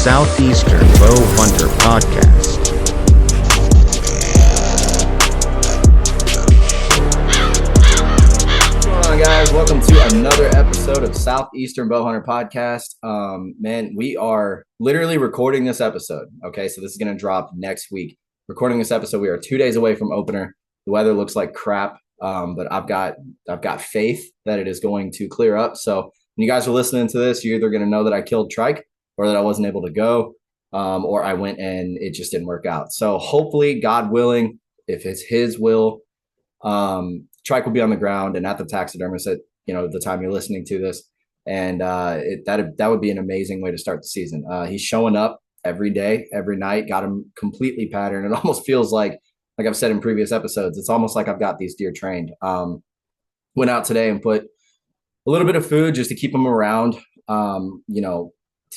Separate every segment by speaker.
Speaker 1: Southeastern Bow Hunter Podcast.
Speaker 2: What's going on, guys? Welcome to another episode of Southeastern Bow Hunter Podcast. Man, we are literally recording this episode. Okay, so this is going to drop next week. Recording this episode, we are 2 days away from opener. The weather looks like crap, but I've got faith that it is going to clear up. So when you guys are listening to this, you're either going to know that I killed trike, or that I wasn't able to go, or I went and it just didn't work out. So hopefully, God willing, if it's His will, trike will be on the ground and at the taxidermist at the time you're listening to this, and that would be an amazing way to start the season. He's showing up every day, every night. Got him completely patterned. It almost feels like I've said in previous episodes, it's almost like I've got these deer trained. Went out today and put a little bit of food just to keep them around.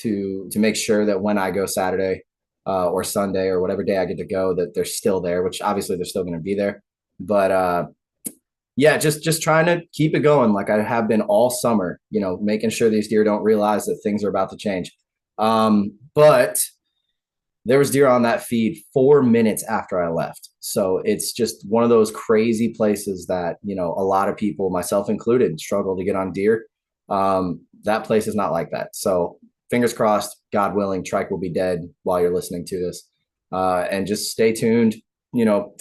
Speaker 2: To make sure that when I go Saturday or Sunday or whatever day I get to go, that they're still there, which obviously they're still going to be there. But just trying to keep it going like I have been all summer, making sure these deer don't realize that things are about to change. But there was deer on that feed 4 minutes after I left. So it's just one of those crazy places that, a lot of people, myself included, struggle to get on deer. That place is not like that. So fingers crossed, God willing, trike will be dead while you're listening to this. And just stay tuned,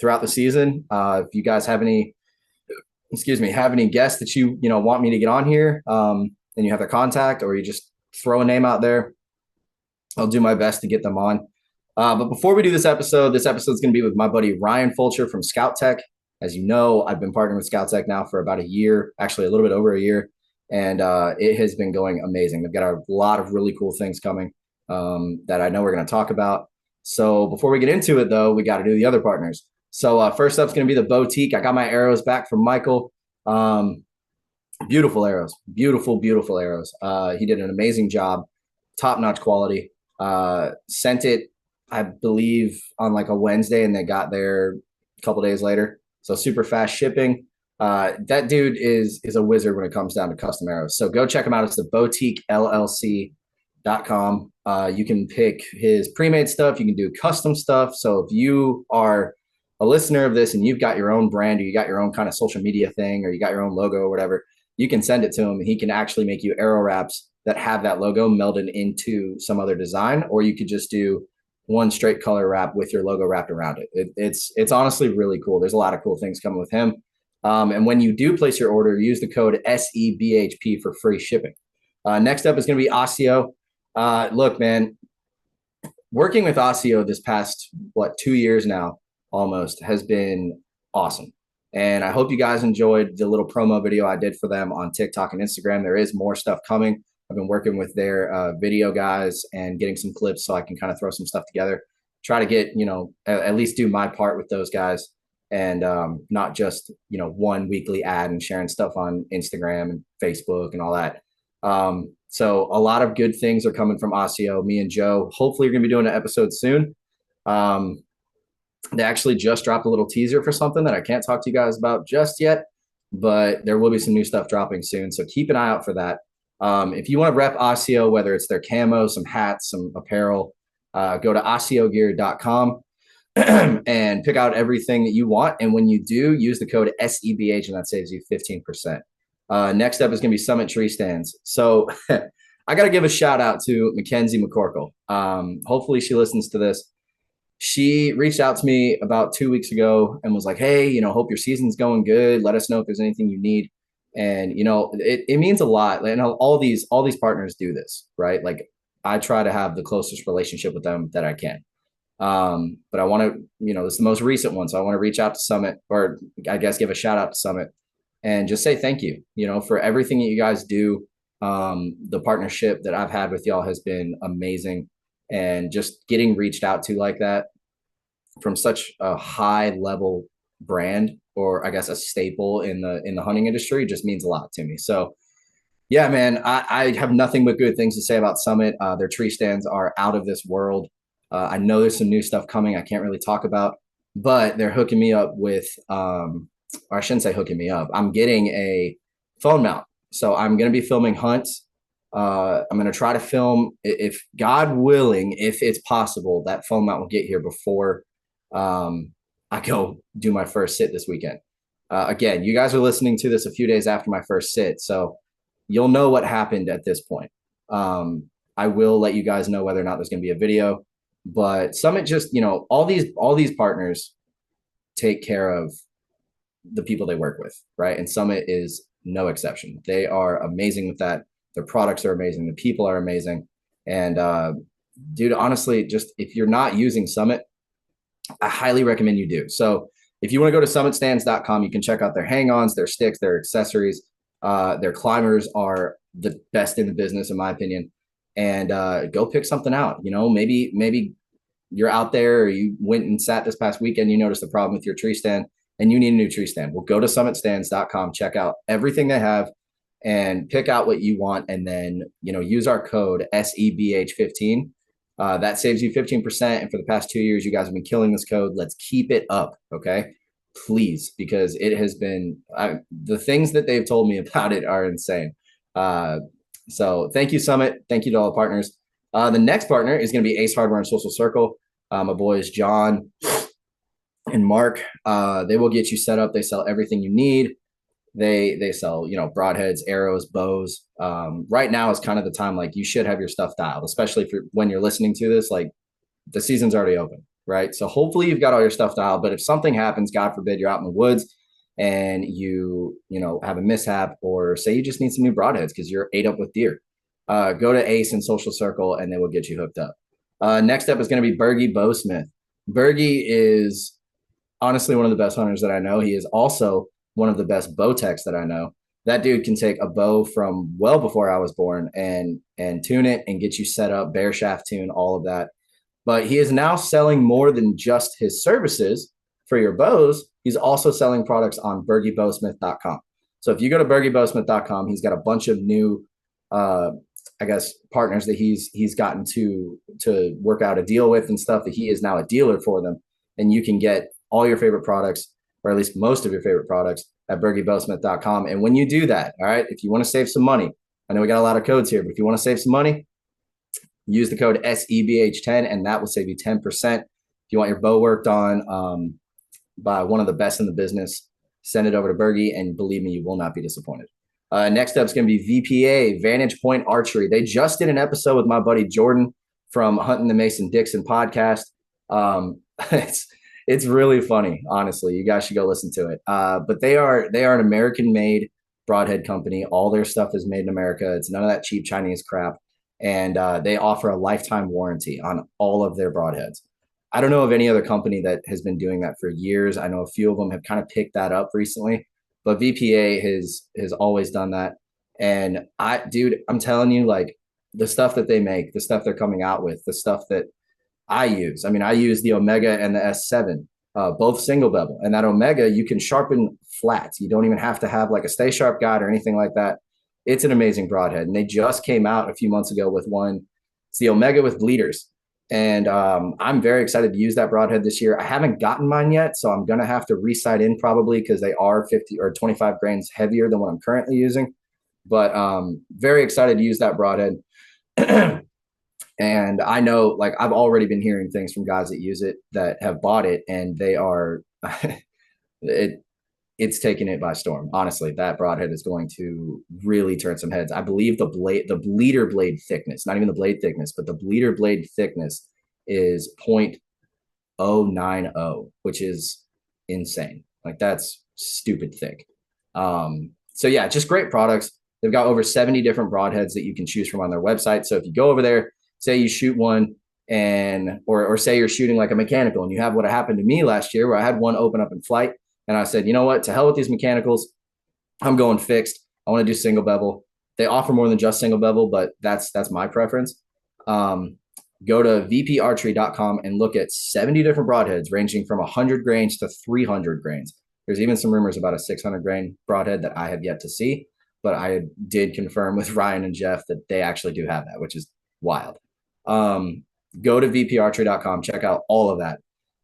Speaker 2: throughout the season. If you guys have any guests that you want me to get on here, and you have their contact, or you just throw a name out there, I'll do my best to get them on. But before we do this episode is going to be with my buddy Ryan Fulcher from Scoutek. As you know, I've been partnering with Scoutek now for about a year, actually a little bit over a year. And it has been going amazing. They've got a lot of really cool things coming that I know we're going to talk about. So before we get into it, though, we got to do the other partners. So first up is going to be the Boutique. I got my arrows back from Michael. Beautiful arrows. Beautiful, beautiful arrows. He did an amazing job. Top-notch quality. Sent it, I believe, on like a Wednesday, and they got there a couple days later. So super fast shipping. That dude is a wizard when it comes down to custom arrows. So go check him out. It's the boutiquellc.com. You can pick his pre-made stuff. You can do custom stuff. So if you are a listener of this and you've got your own brand, or you got your own kind of social media thing, or you got your own logo or whatever, you can send it to him. He can actually make you arrow wraps that have that logo melded into some other design, or you could just do one straight color wrap with your logo wrapped around it. It's honestly really cool. There's a lot of cool things coming with him. And when you do place your order, use the code SEBHP for free shipping. Next up is going to be Osseo. Look, man, working with Osseo this past, 2 years now almost has been awesome. And I hope you guys enjoyed the little promo video I did for them on TikTok and Instagram. There is more stuff coming. I've been working with their video guys and getting some clips so I can kind of throw some stuff together. Try to get, at least do my part with those guys. And not just, one weekly ad and sharing stuff on Instagram and Facebook and all that. So a lot of good things are coming from Osseo. Me and Joe, hopefully, are going to be doing an episode soon. They actually just dropped a little teaser for something that I can't talk to you guys about just yet, but there will be some new stuff dropping soon. So keep an eye out for that. If you want to rep Osseo, whether it's their camo, some hats, some apparel, go to osseogear.com. and pick out everything that you want. And when you do, use the code SEBH, and that saves you 15%. Next up is going to be Summit Tree Stands. So I got to give a shout out to Mackenzie McCorkle. Hopefully she listens to this. She reached out to me about 2 weeks ago and was like, hey, hope your season's going good. Let us know if there's anything you need. And, it means a lot. And all these partners do this, right? Like, I try to have the closest relationship with them that I can. But I want to, this is the most recent one. So I want to reach out to Summit, or I guess give a shout out to Summit, and just say thank you, for everything that you guys do. The partnership that I've had with y'all has been amazing, and just getting reached out to like that from such a high level brand, or I guess a staple in the hunting industry, just means a lot to me. So yeah, man, I have nothing but good things to say about Summit. Their tree stands are out of this world. I know there's some new stuff coming I can't really talk about, but they're hooking me up with, or I shouldn't say hooking me up. I'm getting a phone mount. So I'm going to be filming hunts I'm going to try to film, if God willing, if it's possible, that foam mount will get here before I go do my first sit this weekend. Again, you guys are listening to this a few days after my first sit, so you'll know what happened at this point. I will let you guys know whether or not there's going to be a video, but Summit just, all these partners take care of the people they work with, right? And Summit is no exception. They are amazing with that. Their products are amazing. The people are amazing. And dude, honestly, just if you're not using Summit, I highly recommend you do. So if you want to go to summitstands.com, you can check out their hang-ons, their sticks, their accessories. Their climbers are the best in the business, in my opinion. And go pick something out. Maybe you're out there, or you went and sat this past weekend, you noticed a problem with your tree stand and you need a new tree stand. Well, go to summitstands.com, check out everything they have and pick out what you want. And then, use our code SEBH15. That saves you 15%. And for the past 2 years, you guys have been killing this code. Let's keep it up. Okay, please, because it has been, the things that they've told me about it are insane. So thank you, Summit. Thank you to all the partners. The next partner is going to be Ace Hardware and Social Circle. My boys, John and Mark, they will get you set up. They sell everything you need. They sell, broadheads, arrows, bows. Right now is kind of the time, like, you should have your stuff dialed, especially when you're listening to this, like, the season's already open, right? So hopefully you've got all your stuff dialed, but if something happens, God forbid, you're out in the woods and you have a mishap, or say you just need some new broadheads because you're ate up with deer, go to Ace and Social Circle and they will get you hooked up. Next up is going to be Bergie Bowsmith. Bergie is honestly one of the best hunters that I know. He is also one of the best bow techs that I know. That dude can take a bow from well before I was born and tune it and get you set up, bear shaft tune, all of that. But he is now selling more than just his services for your bows. He's also selling products on bergiebowsmith.com. So if you go to bergiebowsmith.com, he's got a bunch of new, partners that he's gotten to work out a deal with and stuff, that he is now a dealer for them. And you can get all your favorite products, or at least most of your favorite products, at bergiebowsmith.com. And when you do that, all right, if you want to save some money, I know we got a lot of codes here, but if you want to save some money, use the code SEBH10 and that will save you 10%. If you want your bow worked on by one of the best in the business, send it over to Bergie, and believe me, you will not be disappointed. Next up is going to be VPA, Vantage Point Archery. They just did an episode with my buddy Jordan from Hunting the Mason Dixon podcast. It's really funny, honestly. You guys should go listen to it. But they are an American-made broadhead company. All their stuff is made in America. It's none of that cheap Chinese crap. And they offer a lifetime warranty on all of their broadheads. I don't know of any other company that has been doing that for years. I know a few of them have kind of picked that up recently, but VPA has always done that. And I'm telling you, like, the stuff that they make, the stuff they're coming out with, the stuff that I use. I mean, I use the Omega and the S7, both single bevel. And that Omega, you can sharpen flat. You don't even have to have like a stay sharp guide or anything like that. It's an amazing broadhead. And they just came out a few months ago with one. It's the Omega with bleeders. And I'm very excited to use that broadhead this year. I haven't gotten mine yet, so I'm going to have to re-sight in probably, because they are 50 or 25 grains heavier than what I'm currently using. But very excited to use that broadhead. And I know, like, I've already been hearing things from guys that use it, that have bought it, and they are it's taking it by storm. Honestly, that broadhead is going to really turn some heads. I believe the bleeder blade thickness, not even the blade thickness, but the bleeder blade thickness is 0.090, which is insane. Like, that's stupid thick. So yeah, just great products. They've got over 70 different broadheads that you can choose from on their website. So if you go over there, say you shoot one, and or say you're shooting like a mechanical, and you have what happened to me last year, where I had one open up in flight, and I said, you know what, to hell with these mechanicals, I'm going fixed. I want to do single bevel. They offer more than just single bevel, but that's my preference. Go to vparchery.com and look at 70 different broadheads ranging from 100 grains to 300 grains. There's even some rumors about a 600 grain broadhead that I have yet to see, but I did confirm with Ryan and Jeff that they actually do have that, which is wild. Go to vparchery.com, check out all of that.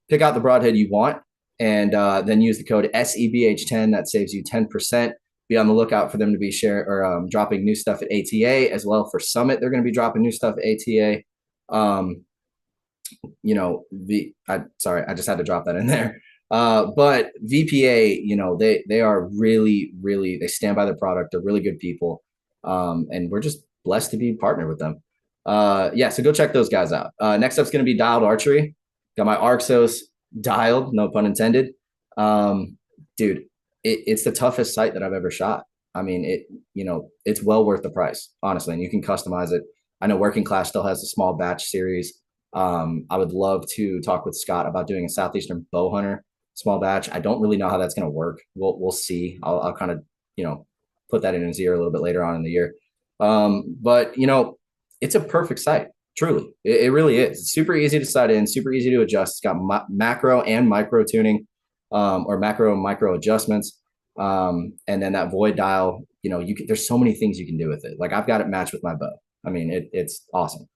Speaker 2: Pick out the broadhead you want, and then use the code SEBH10. That saves you 10%. be on the lookout for them to be dropping new stuff at ATA as well. For Summit, they're going to be dropping new stuff at ATA. Sorry, I just had to drop that in there. But VPA, they are really, really, they stand by their product. They're really good people. And we're just blessed to be partnered with them. So go check those guys out. Next up is going to be Dialed Archery. Got my Arxos dialed, no pun intended. Dude, it's the toughest sight that I've ever shot. I mean, it's well worth the price, honestly, and you can customize it. I know Working Class still has a small batch series. I would love to talk with Scott about doing a Southeastern bow hunter small batch. I don't really know how that's going to work. We'll see. I'll kind of, put that in his ear a little bit later on in the year. But it's a perfect sight. Truly, it really is. It's super easy to sight in, super easy to adjust. It's got macro and micro tuning, or macro and micro adjustments. And then that void dial, there's so many things you can do with it. Like I've got it matched with my bow. I mean, it's awesome.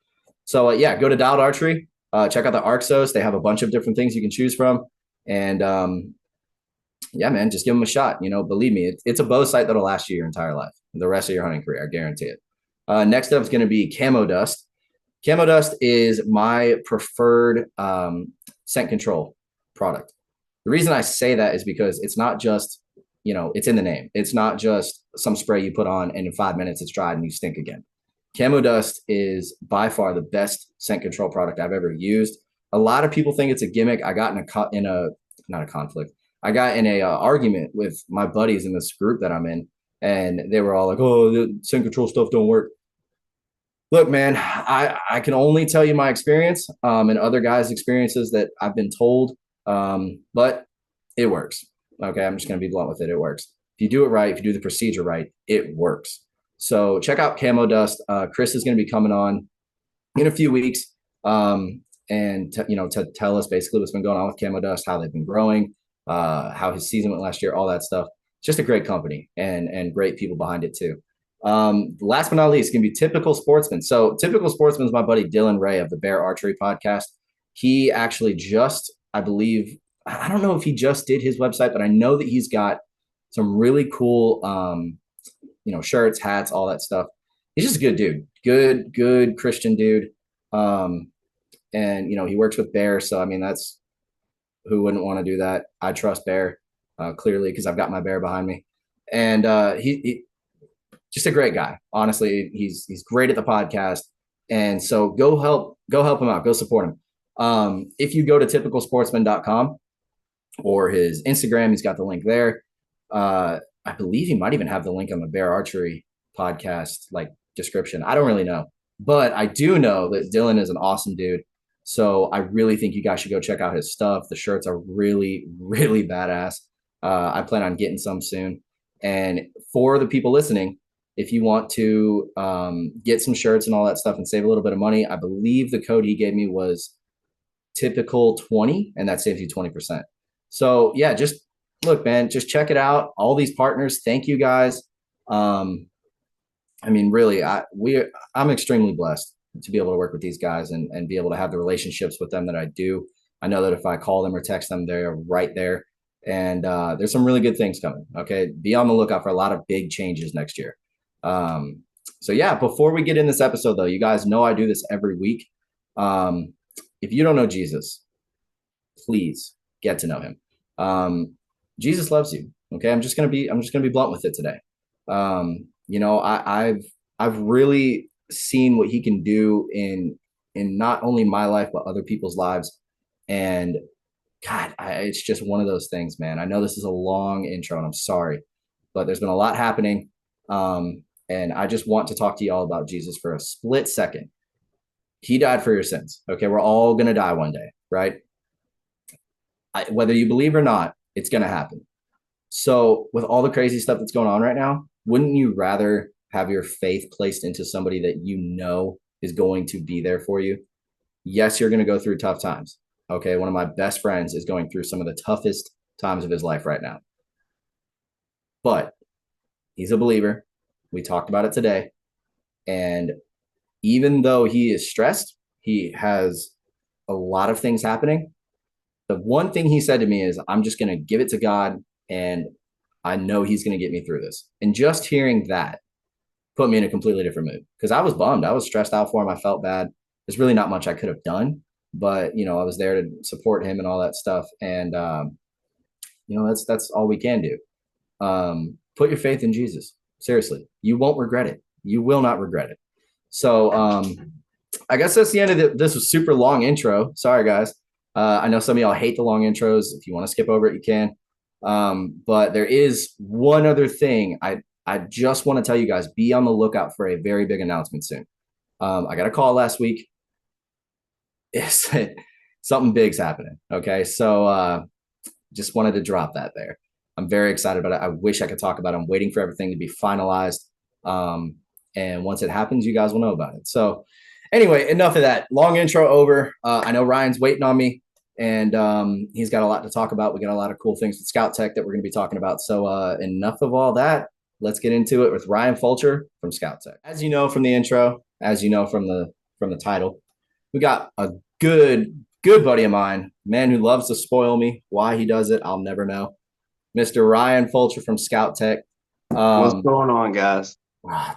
Speaker 2: So go to Dialed Archery, check out the Arxos. They have a bunch of different things you can choose from. And man, just give them a shot. Believe me, it's a bow sight that'll last you your entire life, the rest of your hunting career. I guarantee it. Next up is going to be Camo Dust. Camo Dust is my preferred scent control product. The reason I say that is because it's not just, it's in the name. It's not just some spray you put on and in 5 minutes it's dried and you stink again. Camo Dust is by far the best scent control product I've ever used. A lot of people think it's a gimmick. I got not a conflict. I got in a argument with my buddies in this group that I'm in, and they were all like, "Oh, the scent control stuff don't work." Look, man, I can only tell you my experience and other guys' experiences that I've been told, but it works. Okay, I'm just going to be blunt with it. It works. If you do it right, if you do the procedure right, it works. So check out Camo Dust. Chris is going to be coming on in a few weeks to tell us basically what's been going on with Camo Dust, how they've been growing, how his season went last year, all that stuff. Just a great company and great people behind it too. Last but not least, going to be Typical Sportsman. So Typical Sportsman is my buddy Dylan Ray of the Bear Archery podcast. He actually I believe, I don't know if he just did his website, but I know that he's got some really cool, shirts, hats, all that stuff. He's just a good dude, good Christian dude. And he works with Bear. So, I mean, that's who wouldn't want to do that. I trust Bear, clearly, because I've got my Bear behind me. And he just a great guy. Honestly, he's great at the podcast. And so go help him out. Go support him. If you go to typicalsportsman.com or his Instagram, he's got the link there. I believe he might even have the link on the Bear Archery podcast, description. I don't really know, but I do know that Dylan is an awesome dude. So I really think you guys should go check out his stuff. The shirts are really, really badass. I plan on getting some soon. And for the people listening, if you want to get some shirts and all that stuff and save a little bit of money, I believe the code he gave me was typical 20, and that saves you 20%. So just look, man, just check it out. All these partners, thank you guys. I mean, really, I'm extremely blessed to be able to work with these guys and be able to have the relationships with them that I do. I know that if I call them or text them, they're right there. And there's some really good things coming. Okay. Be on the lookout for a lot of big changes next year. Before we get in this episode though, you guys know I do this every week. If you don't know Jesus, please get to know him. Jesus loves you. Okay. I'm just going to be blunt with it today. I've really seen what he can do in not only my life, but other people's lives. And God, it's just one of those things, man. I know this is a long intro and I'm sorry, but there's been a lot happening. And I just want to talk to you all about Jesus for a split second. He died for your sins. Okay. We're all going to die one day, right? Whether you believe or not, it's going to happen. So with all the crazy stuff that's going on right now, wouldn't you rather have your faith placed into somebody that you know is going to be there for you? Yes, you're going to go through tough times. Okay. One of my best friends is going through some of the toughest times of his life right now. But he's a believer. We talked about it today. And even though he is stressed, he has a lot of things happening. The one thing he said to me is, I'm just going to give it to God and I know he's going to get me through this. And just hearing that put me in a completely different mood because I was bummed. I was stressed out for him. I felt bad. There's really not much I could have done, but I was there to support him and all that stuff. And that's all we can do. Put your faith in Jesus. Seriously, you won't regret it. You will not regret it. So I guess that's the end of this was super long intro. Sorry, guys. I know some of y'all hate the long intros. If you want to skip over it, you can. But there is one other thing. I just want to tell you guys, be on the lookout for a very big announcement soon. I got a call last week. Something big's happening. Okay. So just wanted to drop that there. I'm very excited about it. I wish I could talk about it. I'm waiting for everything to be finalized. And once it happens, you guys will know about it. So anyway, enough of that. Long intro over. I know Ryan's waiting on me, and he's got a lot to talk about. We got a lot of cool things with Scoutek that we're going to be talking about. So enough of all that. Let's get into it with Ryan Fulcher from Scoutek. As you know from the intro, as you know from the title, we got a good buddy of mine, man who loves to spoil me. Why he does it, I'll never know. Mr. Ryan Fulcher from Scoutek.
Speaker 3: What's going on, guys?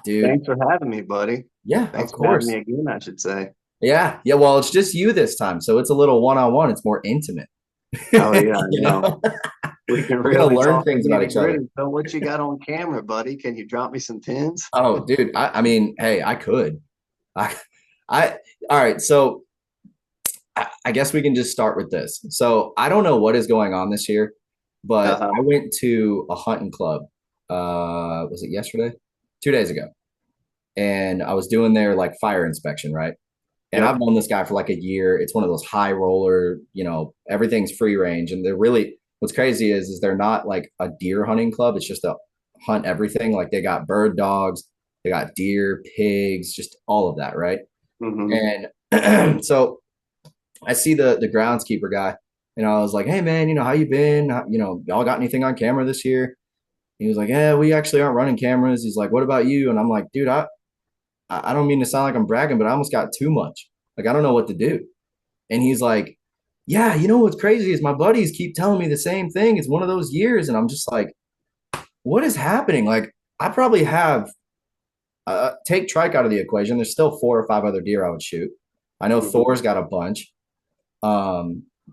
Speaker 2: Dude,
Speaker 3: thanks for having me, buddy.
Speaker 2: Yeah,
Speaker 3: thanks
Speaker 2: of
Speaker 3: for
Speaker 2: course.
Speaker 3: having me again, I should say.
Speaker 2: Yeah. Well, it's just you this time, so it's a little one-on-one. It's more intimate.
Speaker 3: Oh yeah, know. We can really
Speaker 2: learn things about each other.
Speaker 3: So, what you got on camera, buddy? Can you drop me some pins?
Speaker 2: Oh, dude. I mean, hey, I could. All right. So, I guess we can just start with this. So, I don't know what is going on this year, but I went to a hunting club. Was it yesterday? 2 days ago. And I was doing their like fire inspection, right? And I've known this guy for like a year. It's one of those high roller, everything's free range. And they're really, what's crazy is they're not like a deer hunting club. It's just a hunt everything. Like they got bird dogs, they got deer, pigs, just all of that, right? Mm-hmm. And so I see the groundskeeper guy, and I was like, hey man, how you been? Y'all got anything on camera this year? He was like, yeah, we actually aren't running cameras. He's like, what about you? And I'm like, dude, I don't mean to sound like I'm bragging, but I almost got too much. Like, I don't know what to do. And he's like, yeah, what's crazy is my buddies keep telling me the same thing. It's one of those years. And I'm just like, what is happening? Like, I probably have, take trike out of the equation. There's still 4 or 5 other deer I would shoot. I know Thor's got a bunch.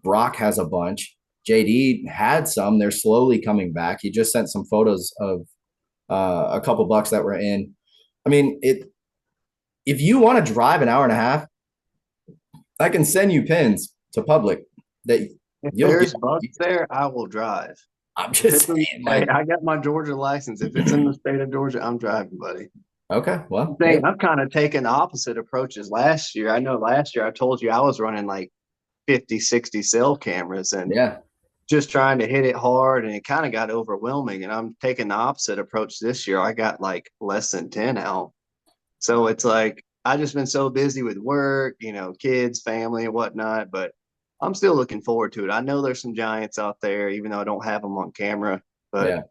Speaker 2: Brock has a bunch. JD had some. They're slowly coming back. He just sent some photos of a couple bucks that were in. I mean, if you want to drive an hour and a half, I can send you pins to public that
Speaker 3: if there's bucks there, I will drive.
Speaker 2: I'm just saying,
Speaker 3: like, I got my Georgia license. If it's in the state of Georgia, I'm driving, buddy.
Speaker 2: Okay. Well,
Speaker 3: I'm kind of taking opposite approaches last year. I know last year I told you I was running like 50, 60 cell cameras and just trying to hit it hard, and it kind of got overwhelming. And I'm taking the opposite approach this year. I got like less than 10 out. So it's like, I just been so busy with work, kids, family and whatnot, but I'm still looking forward to it. I know there's some giants out there, even though I don't have them on camera, but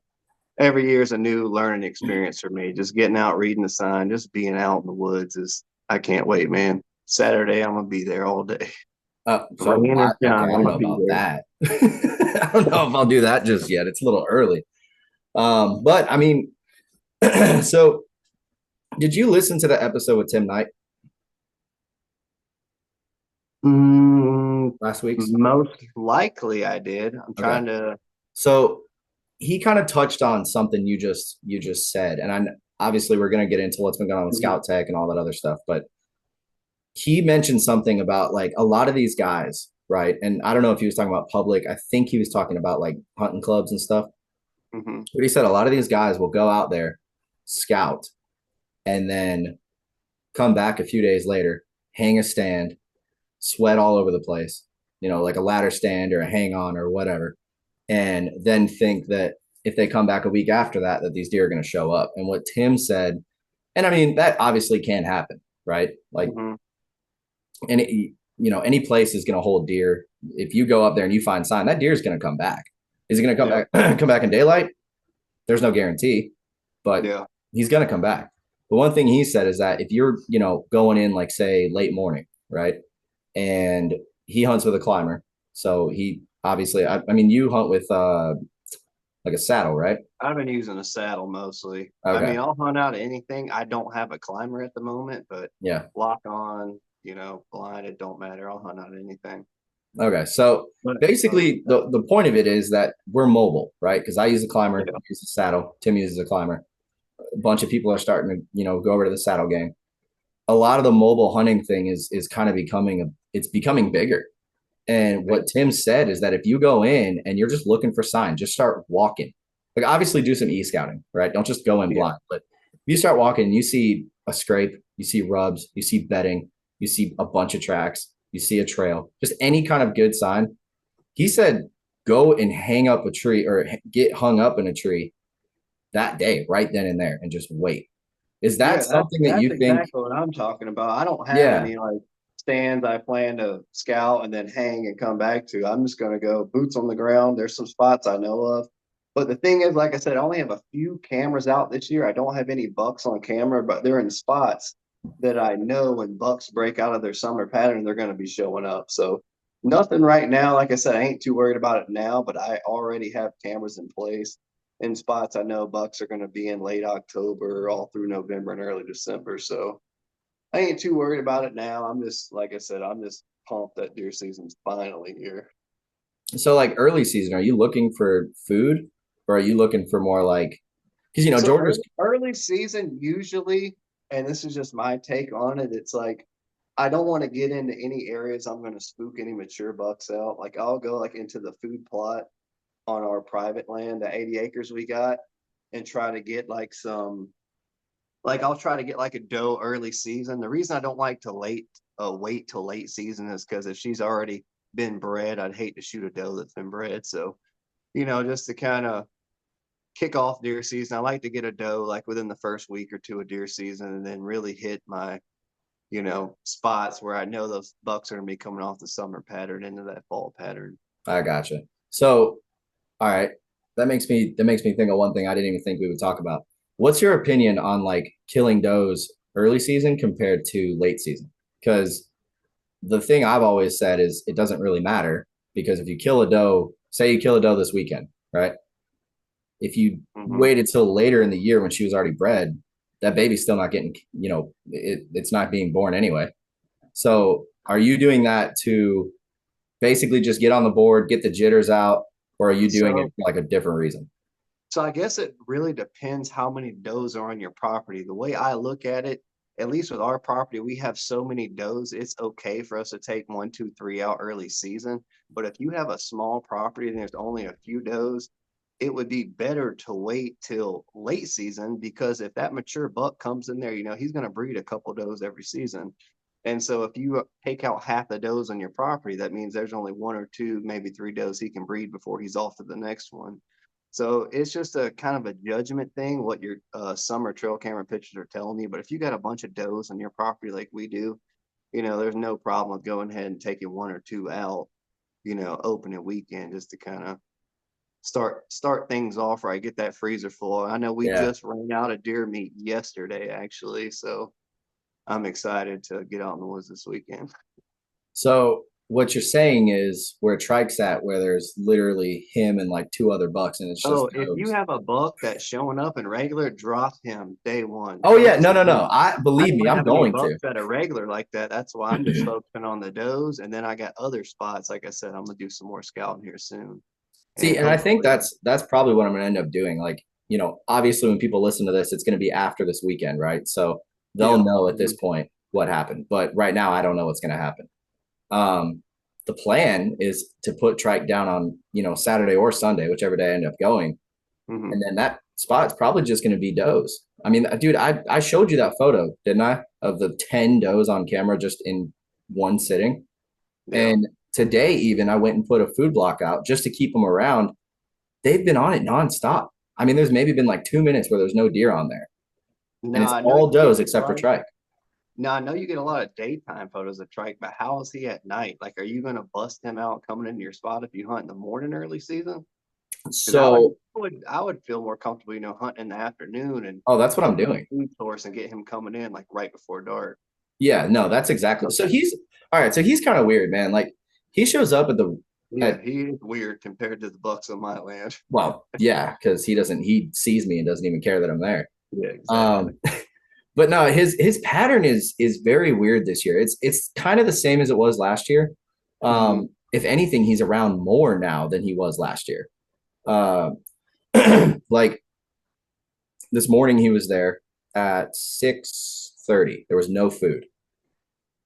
Speaker 3: every year is a new learning experience for me. Just getting out, reading the sign, just being out in the woods I can't wait, man. Saturday, I'm going to be there all day.
Speaker 2: I don't know about that. I don't know if I'll do that just yet. It's a little early. But I mean, so did you listen to the episode with Tim Knight? Last week's?
Speaker 3: Most likely I did. I'm trying to.
Speaker 2: So he kind of touched on something you just said. And obviously we're going to get into what's been going on with Scoutek and all that other stuff. But he mentioned something about like a lot of these guys, right? And I don't know if he was talking about public. I think he was talking about like hunting clubs and stuff. Mm-hmm. But he said a lot of these guys will go out there, scout, and then come back a few days later, hang a stand, sweat all over the place, like a ladder stand or a hang on or whatever. And then think that if they come back a week after that these deer are going to show up. And what Tim said, and I mean, that obviously can happen, right? Like, any place is going to hold deer. If you go up there and you find sign, that deer is going to come back. Is he going to come back in daylight? There's no guarantee, but he's going to come back. But one thing he said is that if you're, going in like say late morning, right? And he hunts with a climber. So he obviously, I mean, you hunt with like a saddle, right?
Speaker 3: I've been using a saddle mostly. I
Speaker 2: Okay.
Speaker 3: mean, I'll hunt out anything. I don't have a climber at the moment, but
Speaker 2: Yeah.
Speaker 3: lock on, blind, it don't matter. I'll hunt out anything.
Speaker 2: Okay. So
Speaker 3: But
Speaker 2: basically the point of it is that we're mobile, right? Because I use a climber, I use a saddle, Tim uses a climber. A bunch of people are starting to, go over to the saddle game. A lot of the mobile hunting thing is kind of it's becoming bigger. And what Tim said is that if you go in and you're just looking for signs, just start walking. Like obviously do some e-scouting, right? Don't just go in blind. But if you start walking, you see a scrape, you see rubs, you see bedding, you see a bunch of tracks, you see a trail, just any kind of good sign. He said, go and hang up a tree or get hung up in a tree that day, right then and there, and just wait. Is that something that
Speaker 3: that's
Speaker 2: you think?
Speaker 3: exactly what I'm talking about. I don't have
Speaker 2: Yeah.
Speaker 3: any like stands I plan to scout and then hang and come back to. I'm just going to go boots on the ground. There's some spots I know of. But the thing is, like I said, I only have a few cameras out this year. I don't have any bucks on camera, but they're in spots that I know when bucks break out of their summer pattern, they're going to be showing up. So nothing right now. Like I said, I ain't too worried about it now, but I already have cameras in place in spots I know bucks are going to be in late October, all through November and early December. So I ain't too worried about it now. I'm just, like I said, I'm just pumped that deer season's finally here.
Speaker 2: So like early season, are you looking for food or are you looking for more like, because
Speaker 3: So
Speaker 2: Georgia's
Speaker 3: early season usually, and this is just my take on it, it's like I don't want to get into any areas I'm going to spook any mature bucks out. Like I'll go like into the food plot on our private land, the 80 acres we got, and try to get like I'll try to get like a doe early season. The reason I don't like to wait till late season is because if she's already been bred, I'd hate to shoot a doe that's been bred. So, just to kind of kick off deer season, I like to get a doe like within the first week or two of deer season and then really hit my, spots where I know those bucks are going to be coming off the summer pattern into that fall pattern.
Speaker 2: I gotcha. So, all right, that makes me think of one thing I didn't even think we would talk about. What's your opinion on like killing does early season compared to late season? Because the thing I've always said is it doesn't really matter because if you kill a doe, say you kill a doe this weekend, right? If you waited till later in the year when she was already bred, that baby's still not getting, it's not being born anyway. So are you doing that to basically just get on the board, get the jitters out, or are you doing it for like a different reason?
Speaker 3: So I guess it really depends how many does are on your property. The way I look at it, at least with our property, we have so many does, it's okay for us to take 1, 2, 3 out early season. But if you have a small property and there's only a few does, it would be better to wait till late season because if that mature buck comes in there, he's going to breed a couple does every season. And so if you take out half the does on your property, that means there's only 1 or 2, maybe 3 does he can breed before he's off to the next one. So it's just a kind of a judgment thing, what your summer trail camera pictures are telling you. But if you got a bunch of does on your property like we do, there's no problem with going ahead and taking 1 or 2 out, opening weekend just to kind of start things off right, get that freezer full. I know we just ran out of deer meat yesterday, actually. So I'm excited to get out in the woods this weekend.
Speaker 2: So what you're saying is where Trike's at, where there's literally him and like 2 other bucks, and it's just
Speaker 3: if you have a buck that's showing up in regular, drop him day one.
Speaker 2: Oh yeah, no. I believe me, I'm going to.
Speaker 3: At a regular like that. That's why I'm just focusing on the does, and then I got other spots. Like I said, I'm gonna do some more scouting here soon.
Speaker 2: See, and I think that's probably what I'm gonna end up doing. Like, obviously when people listen to this, it's gonna be after this weekend, right? So they'll know at this point what happened. But right now, I don't know what's gonna happen. The plan is to put Trike down on, Saturday or Sunday, whichever day I end up going. And then that spot's probably just going to be does. I mean, dude, I showed you that photo, didn't I? Of the 10 does on camera just in one sitting. Yeah. And today even I went and put a food block out just to keep them around. They've been on it nonstop. I mean, there's maybe been like 2 minutes where there's no deer on there. And it's all does except for Trike.
Speaker 3: Now, I know you get a lot of daytime photos of Trike, but how is he at night? Like, are you going to bust him out coming into your spot if you hunt in the morning early season?
Speaker 2: So
Speaker 3: I would feel more comfortable, hunting in the afternoon and
Speaker 2: that's what I'm doing.
Speaker 3: Food source and get him coming in like right before dark.
Speaker 2: Yeah, no, that's exactly. So he's all right. So he's kind of weird, man. Like he shows up at
Speaker 3: Yeah, he is weird compared to the bucks on my land.
Speaker 2: Well, yeah, because he sees me and doesn't even care that I'm there.
Speaker 3: Yeah, exactly.
Speaker 2: But no, his pattern is very weird this year. It's kind of the same as it was last year. If anything, he's around more now than he was last year. Like this morning, he was there at 6:30. There was no food,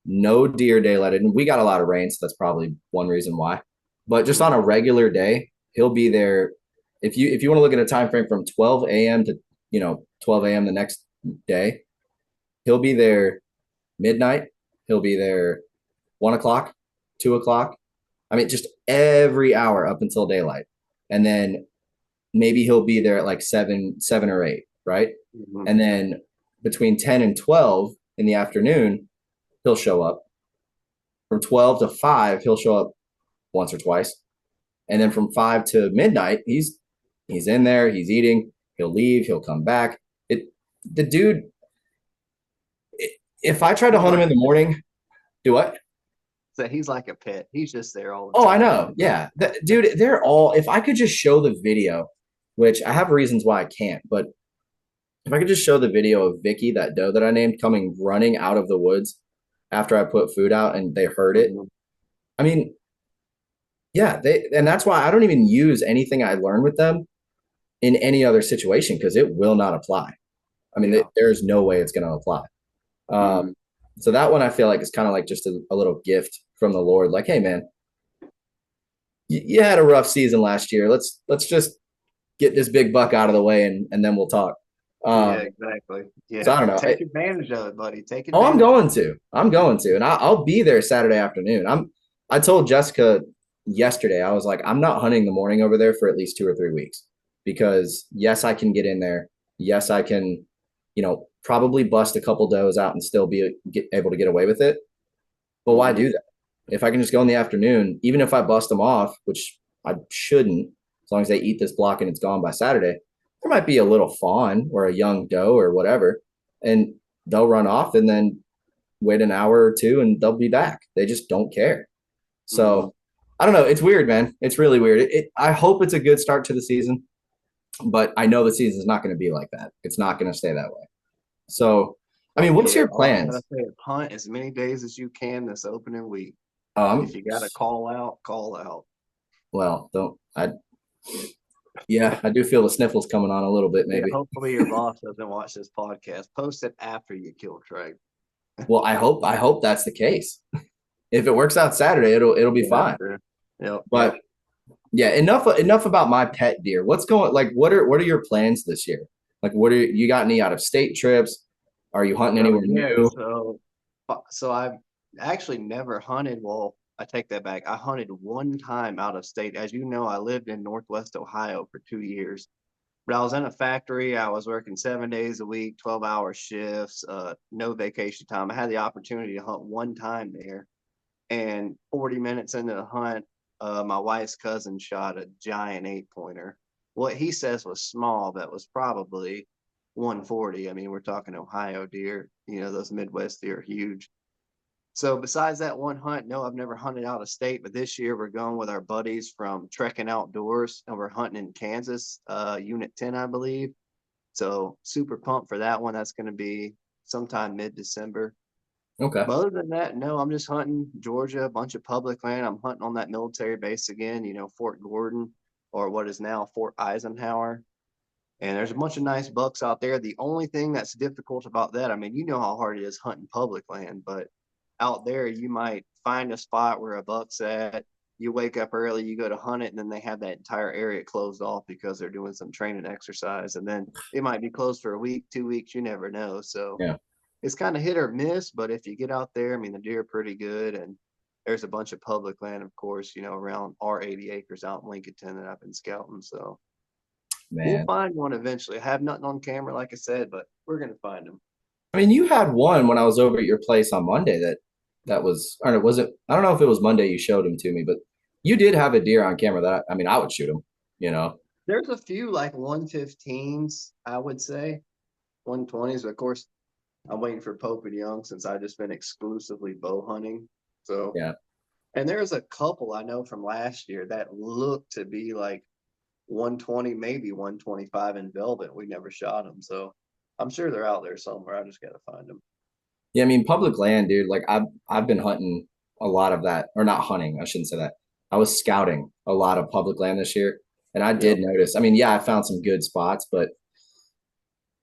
Speaker 2: no deer daylight, and we got a lot of rain, so that's probably one reason why. But just on a regular day, he'll be there. If you want to look at a time frame from 12 a.m. to 12 a.m. the next day, he'll be there midnight. He'll be there 1 o'clock, 2 o'clock. I mean, just every hour up until daylight, and then maybe he'll be there at like 7 or 8, right? And then between 10 and 12 in the afternoon, he'll show up. From 12 to 5, he'll show up once or twice, and then from 5 to midnight, he's in there, he's eating. He'll leave, he'll come back. The dude. If I try to hunt him in the morning, do what?
Speaker 3: So he's like a pet. He's just there all the
Speaker 2: time.
Speaker 3: Oh,
Speaker 2: I know. Yeah. Dude, they're all, if I could just show the video, which I have reasons why I can't, but if I could just show the video of Vicky, that doe that I named, coming running out of the woods after I put food out and they heard it. I mean, yeah, and that's why I don't even use anything I learned with them in any other situation because it will not apply. I mean, there's no way it's going to apply. So that one I feel like is kind of like just a little gift from the Lord. Like, hey man, you had a rough season last year. Let's just get this big buck out of the way and then we'll talk.
Speaker 3: Yeah, exactly. Yeah.
Speaker 2: So I don't know.
Speaker 3: Take advantage of it, buddy. Take advantage.
Speaker 2: Oh, I'm going to, and I'll be there Saturday afternoon. I told Jessica yesterday, I was like, I'm not hunting the morning over there for at least 2 or 3 weeks because yes, I can get in there. Yes, I can, probably bust a couple does out and still be able to get away with it. But why do that? If I can just go in the afternoon, even if I bust them off, which I shouldn't, as long as they eat this block and it's gone by Saturday, there might be a little fawn or a young doe or whatever, and they'll run off and then wait an hour or two and they'll be back. They just don't care. So I don't know. It's weird, man. It's really weird. I hope it's a good start to the season, but I know the season is not going to be like that. It's not going to stay that way. So, I mean, what's your plans?
Speaker 3: Hunt as many days as you can this opening week. If you got to call out, call out.
Speaker 2: Well, I do feel the sniffles coming on a little bit, maybe.
Speaker 3: Yeah, hopefully your boss doesn't watch this podcast. Post it after you kill Trey.
Speaker 2: Well, I hope that's the case. If it works out Saturday, it'll be fine.
Speaker 3: Yep.
Speaker 2: But yeah, enough about my pet deer. What's going, like, what are your plans this year? Like, you got any out of state trips? Are you hunting anywhere new?
Speaker 3: So I've actually never hunted. Well, I take that back. I hunted one time out of state. As you know, I lived in Northwest Ohio for 2 years. But I was in a factory. I was working 7 days a week, 12-hour shifts, no vacation time. I had the opportunity to hunt one time there. And 40 minutes into the hunt, my wife's cousin shot a giant 8-pointer. What he says was small, but was probably 140. I mean, we're talking Ohio deer. Those Midwest deer are huge. So besides that one hunt, no, I've never hunted out of state. But this year we're going with our buddies from Trekking Outdoors, and we're hunting in Kansas, Unit 10, I believe. So super pumped for that one. That's going to be sometime mid-December.
Speaker 2: Okay.
Speaker 3: But other than that, no, I'm just hunting Georgia, a bunch of public land. I'm hunting on that military base again, Fort Gordon, or what is now Fort Eisenhower. And there's a bunch of nice bucks out there. The only thing that's difficult about that, I mean, you know how hard it is hunting public land, but out there you might find a spot where a buck's at. You wake up early, you go to hunt it, and then they have that entire area closed off because they're doing some training exercise. And then it might be closed for a week, 2 weeks, you never know. So
Speaker 2: yeah,
Speaker 3: it's kind of hit or miss, but if you get out there, I mean, the deer are pretty good. And there's a bunch of public land, of course, around our 80 acres out in Lincolnton that I've been scouting. So we'll find one eventually. I have nothing on camera, like I said, but we're going to find them.
Speaker 2: I mean, you had one when I was over at your place on Monday that was, or was it, I don't know if it was Monday you showed him to me, but you did have a deer on camera that, I mean, I would shoot him,
Speaker 3: There's a few like 115s, I would say, 120s. But of course, I'm waiting for Pope and Young since I've just been exclusively bow hunting. So
Speaker 2: yeah.
Speaker 3: And there's a couple I know from last year that looked to be like 120, maybe 125 in velvet. We never shot them. So I'm sure they're out there somewhere. I just got to find them.
Speaker 2: Yeah, I mean, public land, dude. Like I've been hunting a lot of that, or not hunting. I shouldn't say that. I was scouting a lot of public land this year, and I did notice. I mean, yeah, I found some good spots, but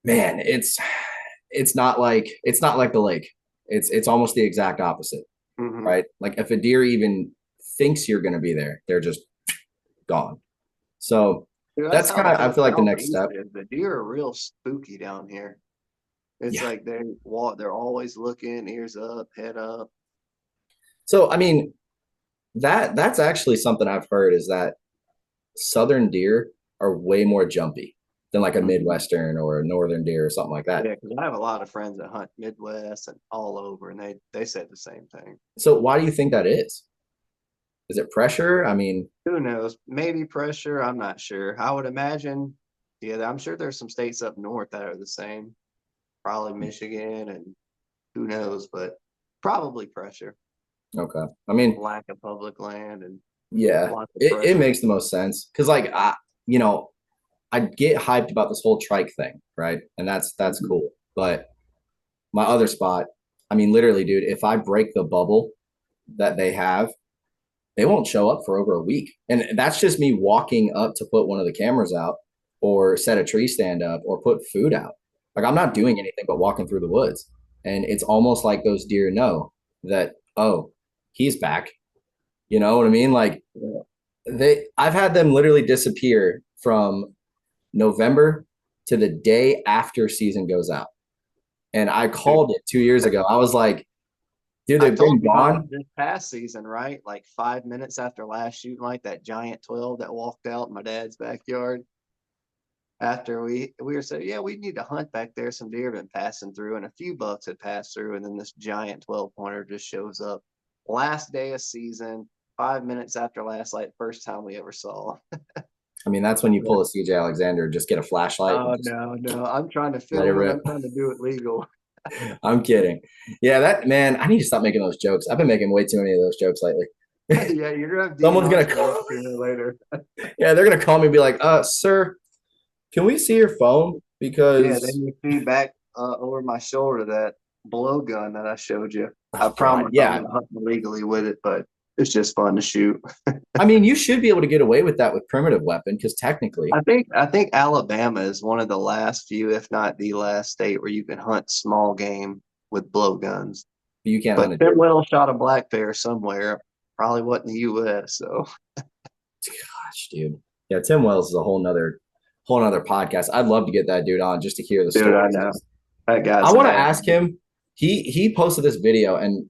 Speaker 2: man, it's not like the lake. It's almost the exact opposite, right? Like if a deer even thinks you're going to be there, they're just gone. So
Speaker 3: Dude,
Speaker 2: that's kind of, I feel like, the next
Speaker 3: Southeast
Speaker 2: step.
Speaker 3: The deer are real spooky down here. It's
Speaker 2: Yeah.
Speaker 3: like they're always looking, ears up, head up.
Speaker 2: So I mean, that's actually something I've heard, is that southern deer are way more jumpy than like a Midwestern or a northern deer or something like that.
Speaker 3: Yeah, because I have a lot of friends that hunt Midwest and all over, and they said the same thing.
Speaker 2: So why do you think that is? Is it pressure? I mean,
Speaker 3: Who knows? Maybe pressure. I'm not sure. I would imagine. Yeah, I'm sure there's some states up north that are the same. Probably Michigan, and who knows, but probably pressure.
Speaker 2: okay. I mean,
Speaker 3: Lack of public land and
Speaker 2: yeah,
Speaker 3: lots of
Speaker 2: it
Speaker 3: pressure.
Speaker 2: makes the most sense because, like, I get hyped about this whole trike thing, right? And that's cool. But my other spot, I mean, literally, dude, if I break the bubble that they have, they won't show up for over a week. And that's just me walking up to put one of the cameras out or set a tree stand up or put food out. Like I'm not doing anything but walking through the woods. And it's almost like those deer know that, oh, he's back. You know what I mean? Like I've had them literally disappear from November to the day after season goes out. And I called it 2 years ago. I was like, dude,
Speaker 3: I
Speaker 2: they've been
Speaker 3: told you about
Speaker 2: gone.
Speaker 3: this past season, right? Like 5 minutes after last shooting, like that giant 12 that walked out in my dad's backyard. After we were saying, yeah, we need to hunt back there. Some deer have been passing through, and a few bucks had passed through, and then this giant 12-pointer just shows up. Last day of season, 5 minutes after last light, first time we ever saw.
Speaker 2: I mean, that's when you pull a CJ Alexander, just get a flashlight.
Speaker 3: Oh no! I'm trying to
Speaker 2: Let it
Speaker 3: film it.
Speaker 2: rip.
Speaker 3: I'm trying to do it legal.
Speaker 2: I'm kidding. Yeah, that man, I need to stop making those jokes. I've been making way too many of those jokes lately.
Speaker 3: Yeah, you're gonna have
Speaker 2: Someone's gonna
Speaker 3: DNR
Speaker 2: call.
Speaker 3: later.
Speaker 2: Yeah, they're gonna call me and be like, sir, can we see your phone?
Speaker 3: Yeah,
Speaker 2: Because
Speaker 3: then you see back over my shoulder that blowgun that I showed you. I
Speaker 2: oh,
Speaker 3: promise
Speaker 2: God, yeah.
Speaker 3: I'm not hunting legally with it, but it's just fun to shoot.
Speaker 2: I mean, you should be able to get away with that with primitive weapon because technically,
Speaker 3: I think Alabama is one of the last few, if not the last state where you can hunt small game with blowguns.
Speaker 2: you can't
Speaker 3: But
Speaker 2: hunt a
Speaker 3: Tim
Speaker 2: deer.
Speaker 3: Will shot a black bear somewhere. Probably wasn't the U.S. So
Speaker 2: Gosh, dude. Yeah, Tim Wells is a whole nother podcast. I'd love to get that dude on just to hear the
Speaker 3: dude, I
Speaker 2: stories.
Speaker 3: know that guy's.
Speaker 2: I want to ask him. He posted this video, and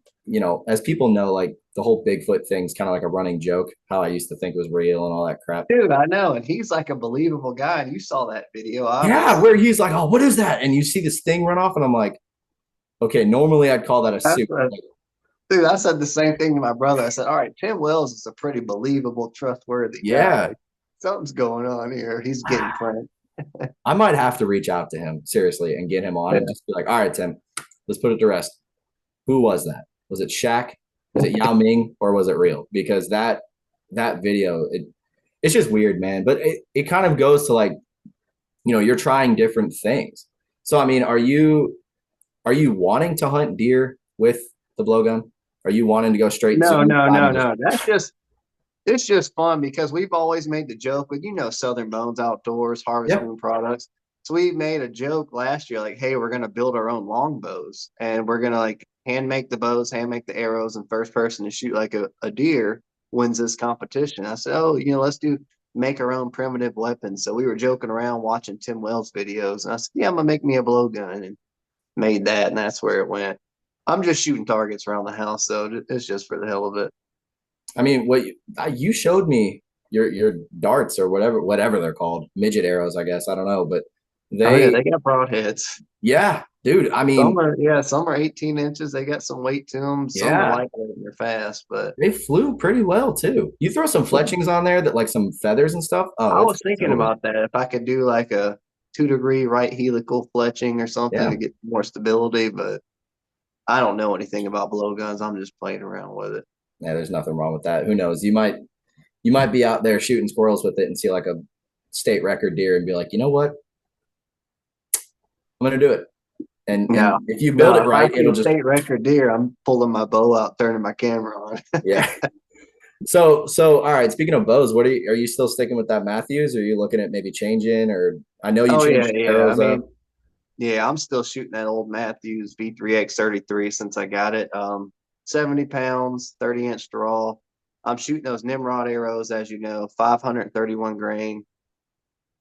Speaker 2: as people know, like the whole Bigfoot thing's kind of like a running joke. How I used to think it was real and all that crap.
Speaker 3: Dude, I know, and he's like a believable guy. And you saw that video, obviously.
Speaker 2: Yeah, where he's like, "Oh, what is that?" And you see this thing run off, and I'm like, "Okay, normally I'd call that a suit."
Speaker 3: Dude, I said the same thing to my brother. I said, "All right, Tim Wells is a pretty believable, trustworthy
Speaker 2: Yeah.
Speaker 3: guy. Something's going on here. He's getting pranked."
Speaker 2: I might have to reach out to him seriously and get him on and just be like, "All right, Tim, let's put it to rest. Who was that? Was it Shaq? Was it Yao Ming, or was it real?" Because that video, it's just weird, man. But it kind of goes to like, you're trying different things. So I mean, are you wanting to hunt deer with the blowgun? Are you wanting to go straight?
Speaker 3: No. It's just fun because we've always made the joke with, Southern Bones Outdoors, Harvest Moon Products. So we made a joke last year, like, hey, we're going to build our own longbows and we're going to like hand make the bows, hand make the arrows, and first person to shoot like a deer wins this competition. I said, oh, let's make our own primitive weapons. So we were joking around watching Tim Wells videos. And I said, yeah, I'm going to make me a blowgun, and made that. And that's where it went. I'm just shooting targets around the house, though. It's just for the hell of it.
Speaker 2: I mean, what you showed me your darts or whatever they're called, midget arrows, I guess. I don't know, but
Speaker 3: they got broadheads.
Speaker 2: Yeah, dude. I mean,
Speaker 3: some are 18 inches. They got some weight to them. Some are lightweight and they're fast, but
Speaker 2: they flew pretty well too. You throw some fletchings on there that like some feathers and stuff. Oh,
Speaker 3: I was thinking about that. If I could do like a 2-degree right helical fletching or something to get more stability, but I don't know anything about blowguns. I'm just playing around with it.
Speaker 2: Yeah, there's nothing wrong with that. Who knows? You might be out there shooting squirrels with it and see like a state record deer and be like, you know what? I'm gonna do it. And
Speaker 3: Yeah.
Speaker 2: if you build
Speaker 3: No,
Speaker 2: it
Speaker 3: if I
Speaker 2: right,
Speaker 3: see
Speaker 2: it'll
Speaker 3: a
Speaker 2: just
Speaker 3: state record deer, I'm pulling my bow out, turning my camera on.
Speaker 2: yeah. So all right. Speaking of bows, are you still sticking with that Matthews? Or are you looking at maybe changing? Or I know you
Speaker 3: Oh yeah,
Speaker 2: changed your
Speaker 3: yeah. I
Speaker 2: arrows up.
Speaker 3: mean, yeah, I'm still shooting that old Matthews V3X33 since I got it. 70 pounds, 30-inch draw. I'm shooting those Nimrod arrows, as you know, 531 grain.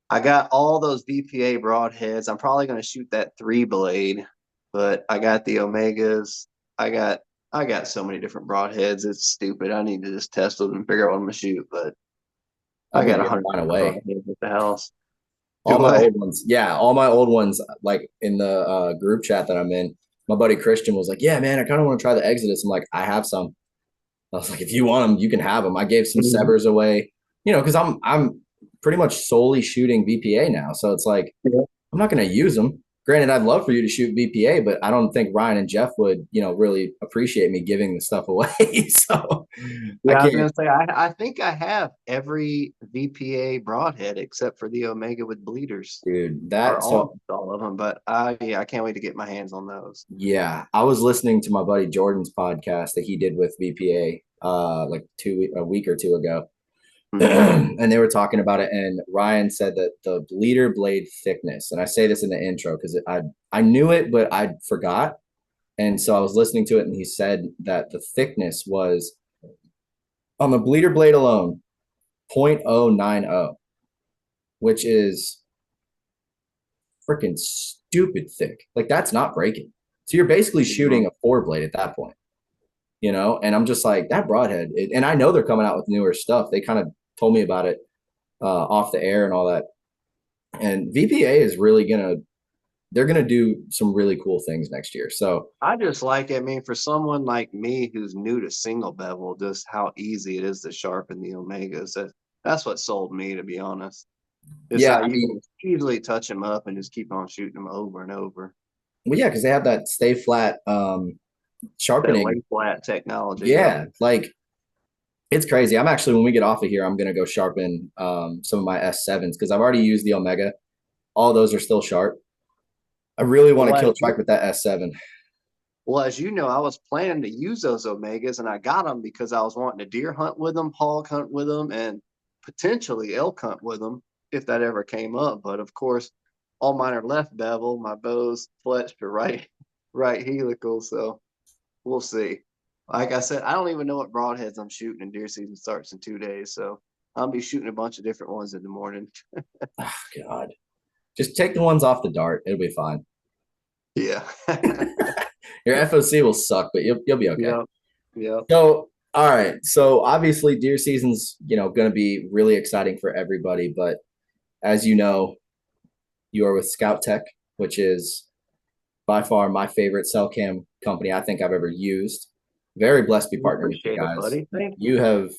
Speaker 3: I got all those VPA broadheads. I'm probably going to shoot that 3 blade, but I got the Omegas. I got I got so many different broadheads. It's stupid. I need to just test them and figure out what I'm gonna shoot. But I
Speaker 2: I've been
Speaker 3: got
Speaker 2: giving
Speaker 3: 100
Speaker 2: mine
Speaker 3: different
Speaker 2: away.
Speaker 3: broadheads at the house.
Speaker 2: All
Speaker 3: Do
Speaker 2: my
Speaker 3: I?
Speaker 2: old ones. Yeah, all my old ones, like in the group chat that I'm in, my buddy Christian was like, yeah, man, I kind of want to try the Exodus. I'm like, I have some. I was like, if you want them, you can have them. I gave some
Speaker 3: Mhm.
Speaker 2: Severs away, because I'm pretty much solely shooting VPA now. So it's like,
Speaker 3: Yeah.
Speaker 2: I'm not going to use them. Granted, I'd love for you to shoot VPA, but I don't think Ryan and Jeff would, really appreciate me giving the stuff away. So I
Speaker 3: Yeah, I was
Speaker 2: can't,
Speaker 3: gonna say I think I have every VPA broadhead except for the Omega with bleeders,
Speaker 2: dude.
Speaker 3: or
Speaker 2: That so
Speaker 3: almost all of them. But yeah, I can't wait to get my hands on those.
Speaker 2: Yeah, I was listening to my buddy Jordan's podcast that he did with VPA like a week or two ago.
Speaker 3: Mhm.
Speaker 2: And they were talking about it, and Ryan said that the bleeder blade thickness, and I say this in the intro because I knew it but I forgot. And so I was listening to it, and he said that the thickness was on the bleeder blade alone 0.090, which is freaking stupid thick. Like that's not breaking. So you're basically shooting a 4 blade at that point. And I'm just like that broadhead. And I know they're coming out with newer stuff. They kind of told me about it off the air and all that. And VPA is really they're gonna do some really cool things next year. So
Speaker 3: I just like it. I mean, for someone like me who's new to single bevel, just how easy it is to sharpen the Omegas. That's what sold me, to be honest. Is
Speaker 2: yeah,
Speaker 3: how
Speaker 2: I
Speaker 3: you
Speaker 2: mean,
Speaker 3: can easily touch them up and just keep on shooting them over and over.
Speaker 2: well, yeah, because they have that stay flat
Speaker 3: That lay
Speaker 2: sharpening.
Speaker 3: flat technology. Yep.
Speaker 2: Yeah, like it's crazy. I'm actually when we get off of here, I'm gonna go sharpen some of my S7s because I've already used the Omega. All those are still sharp. I really want to
Speaker 3: Well,
Speaker 2: kill trike with that S7.
Speaker 3: Well, as you know, I was planning to use those Omegas and I got them because I was wanting to deer hunt with them, hog hunt with them, and potentially elk hunt with them if that ever came up. But of course, all mine are left bevel. My bow's fletched to right helical. So we'll see. Like I said, I don't even know what broadheads I'm shooting, and deer season starts in 2 days. So I'll be shooting a bunch of different ones in the morning.
Speaker 2: Oh, God. Just take the ones off the dart. It'll be fine.
Speaker 3: Yeah.
Speaker 2: Your FOC will suck, but you'll be okay.
Speaker 3: Yep. Yep.
Speaker 2: So, all right. So obviously deer season's, going to be really exciting for everybody, but as you know, you are with Scoutek, which is by far my favorite cell cam company I think I've ever used. Very blessed to be partnered with you
Speaker 3: Appreciate it,
Speaker 2: guys.
Speaker 3: buddy. Thank you.
Speaker 2: You have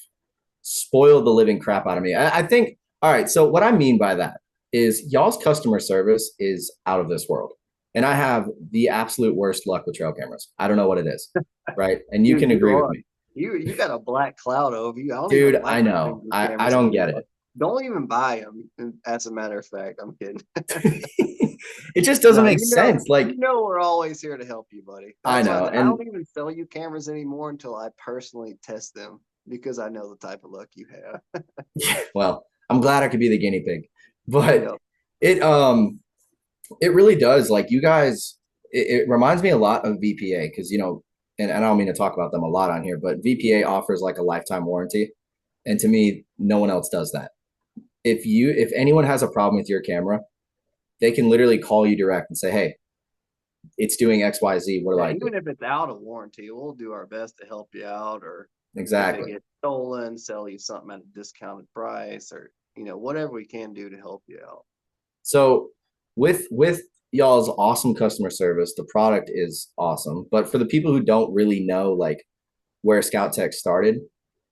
Speaker 2: spoiled the living crap out of me. I think, all right. So what I mean by that is y'all's customer service is out of this world. And I have the absolute worst luck with trail cameras. I don't know what it is. Right. And you
Speaker 3: Dude,
Speaker 2: can
Speaker 3: you
Speaker 2: agree with
Speaker 3: are.
Speaker 2: me.
Speaker 3: You got a black cloud over you. I don't
Speaker 2: Dude,
Speaker 3: even like
Speaker 2: I
Speaker 3: the
Speaker 2: know.
Speaker 3: finger
Speaker 2: I
Speaker 3: cameras
Speaker 2: don't get
Speaker 3: anymore.
Speaker 2: it.
Speaker 3: Don't even buy them. As a matter of fact, I'm kidding.
Speaker 2: It just doesn't
Speaker 3: No,
Speaker 2: make sense. Like,
Speaker 3: we're always here to help you, buddy.
Speaker 2: I
Speaker 3: That's why
Speaker 2: know.
Speaker 3: I
Speaker 2: And
Speaker 3: don't even sell you cameras anymore until I personally test them because I know the type of luck you have.
Speaker 2: well, I'm glad I could be the guinea pig. But
Speaker 3: Yep.
Speaker 2: it it really does. Like you guys, it reminds me a lot of VPA because and I don't mean to talk about them a lot on here, but VPA offers like a lifetime warranty. And to me, no one else does that. If anyone has a problem with your camera, they can literally call you direct and say, hey, it's doing XYZ. What do
Speaker 3: Yeah,
Speaker 2: I do?
Speaker 3: even if it's out of warranty, we'll do our best to help you out. Or if it
Speaker 2: Exactly.
Speaker 3: gets stolen, sell you something at a discounted price, or whatever we can do to help you out.
Speaker 2: So with y'all's awesome customer service, the product is awesome. But for the people who don't really know like where Scoutek started,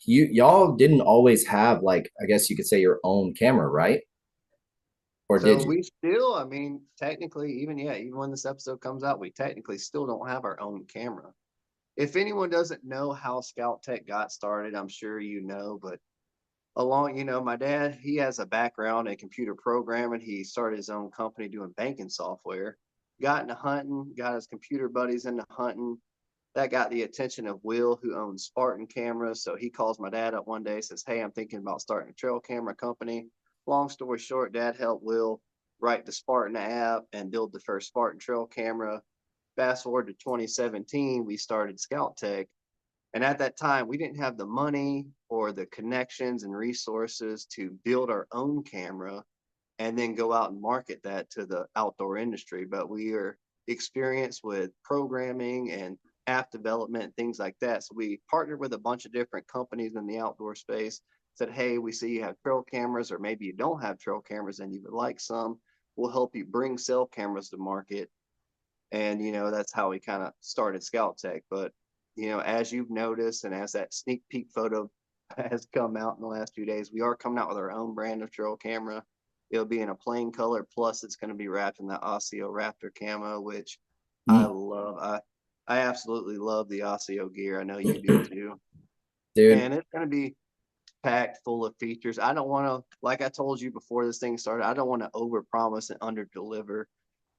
Speaker 2: y'all didn't always have like I guess you could say your own camera, right? Or
Speaker 3: So
Speaker 2: did you?
Speaker 3: we still, I mean, technically, even when this episode comes out, we technically still don't have our own camera. if anyone doesn't know how Scoutek got started, I'm sure you know, but my dad, he has a background in computer programming. He started his own company doing banking software, got into hunting, got his computer buddies into hunting. That got the attention of Will, who owns Spartan cameras. So he calls my dad up one day, says, "Hey, I'm thinking about starting a trail camera company." Long story short, Dad helped Will write the Spartan app and build the first Spartan trail camera. Fast forward to 2017, we started Scoutek. And at that time, we didn't have the money or the connections and resources to build our own camera and then go out and market that to the outdoor industry. But we are experienced with programming and app development, things like that. So we partnered with a bunch of different companies in the outdoor space, said, "Hey, we see you have trail cameras, or maybe you don't have trail cameras and you would like some. We'll help you bring cell cameras to market." And, that's how we kind of started Scoutek. But, as you've noticed, and as that sneak peek photo has come out in the last few days, we are coming out with our own brand of trail camera. It'll be in a plain color, plus it's going to be wrapped in the Osseo Raptor camo, which I love. I absolutely love the Osseo gear. I know you do too.
Speaker 2: Dude.
Speaker 3: And it's going to be packed full of features. I don't want to, like I told you before this thing started, I don't want to overpromise and underdeliver.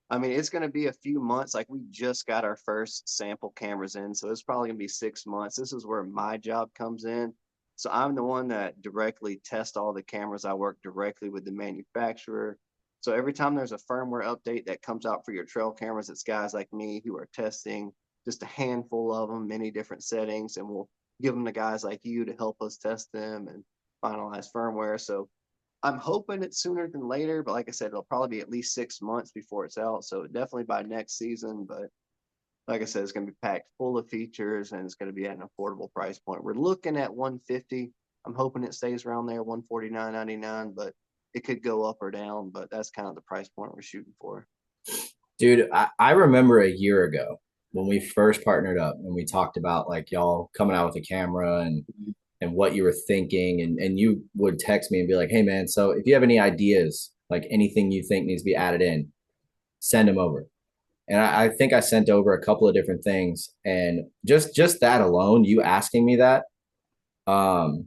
Speaker 3: I mean, it's going to be a few months. Like, we just got our first sample cameras in, so it's probably going to be 6 months. This is where my job comes in. So I'm the one that directly tests all the cameras. I work directly with the manufacturer. So every time there's a firmware update that comes out for your trail cameras, it's guys like me who are testing just a handful of them, many different settings, and we'll give them to guys like you to help us test them and finalize firmware. So I'm hoping it's sooner than later, but like I said, it'll probably be at least 6 months before it's out. So definitely by next season. But like I said, it's going to be packed full of features and it's going to be at an affordable price point. We're looking at 150. I'm hoping it stays around there, 149.99, but it could go up or down. But that's kind of the price point we're shooting for.
Speaker 2: Dude, I remember a year ago when we first partnered up and we talked about like y'all coming out with a camera and what you were thinking, and you would text me and be like, "Hey man, so if you have any ideas, like anything you think needs to be added in, send them over." And I think I sent over a couple of different things, and just that alone, you asking me that, I've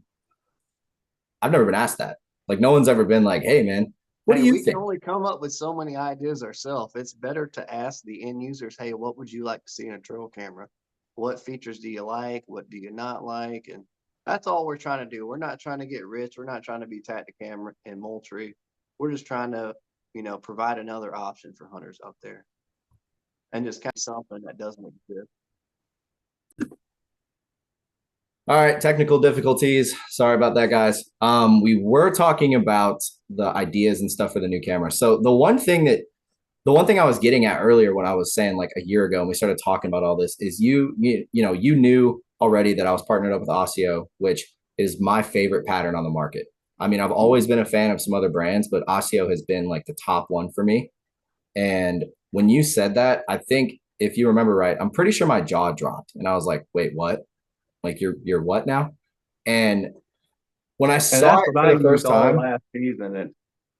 Speaker 2: never been asked that. Like, no one's ever been like, "Hey man, what do you
Speaker 3: we
Speaker 2: think?"
Speaker 3: can only come up with so many ideas ourselves. It's better to ask the end users, "Hey, what would you like to see in a trail camera? What features do you like? What do you not like?" And that's all we're trying to do. We're not trying to get rich. We're not trying to be Tactacam and Moultrie. We're just trying to, provide another option for hunters up there, and just kind of something that doesn't exist.
Speaker 2: All right, technical difficulties. Sorry about that, guys. We were talking about the ideas and stuff for the new camera. So the one thing I was getting at earlier when I was saying like a year ago and we started talking about all this is you knew already that I was partnered up with Osseo, which is my favorite pattern on the market. I mean, I've always been a fan of some other brands, but Osseo has been like the top one for me. And when you said that, I think if you remember right, I'm pretty sure my jaw dropped and I was like, "Wait, what? Like you're what now?" And when I saw it for the first time
Speaker 3: last season, and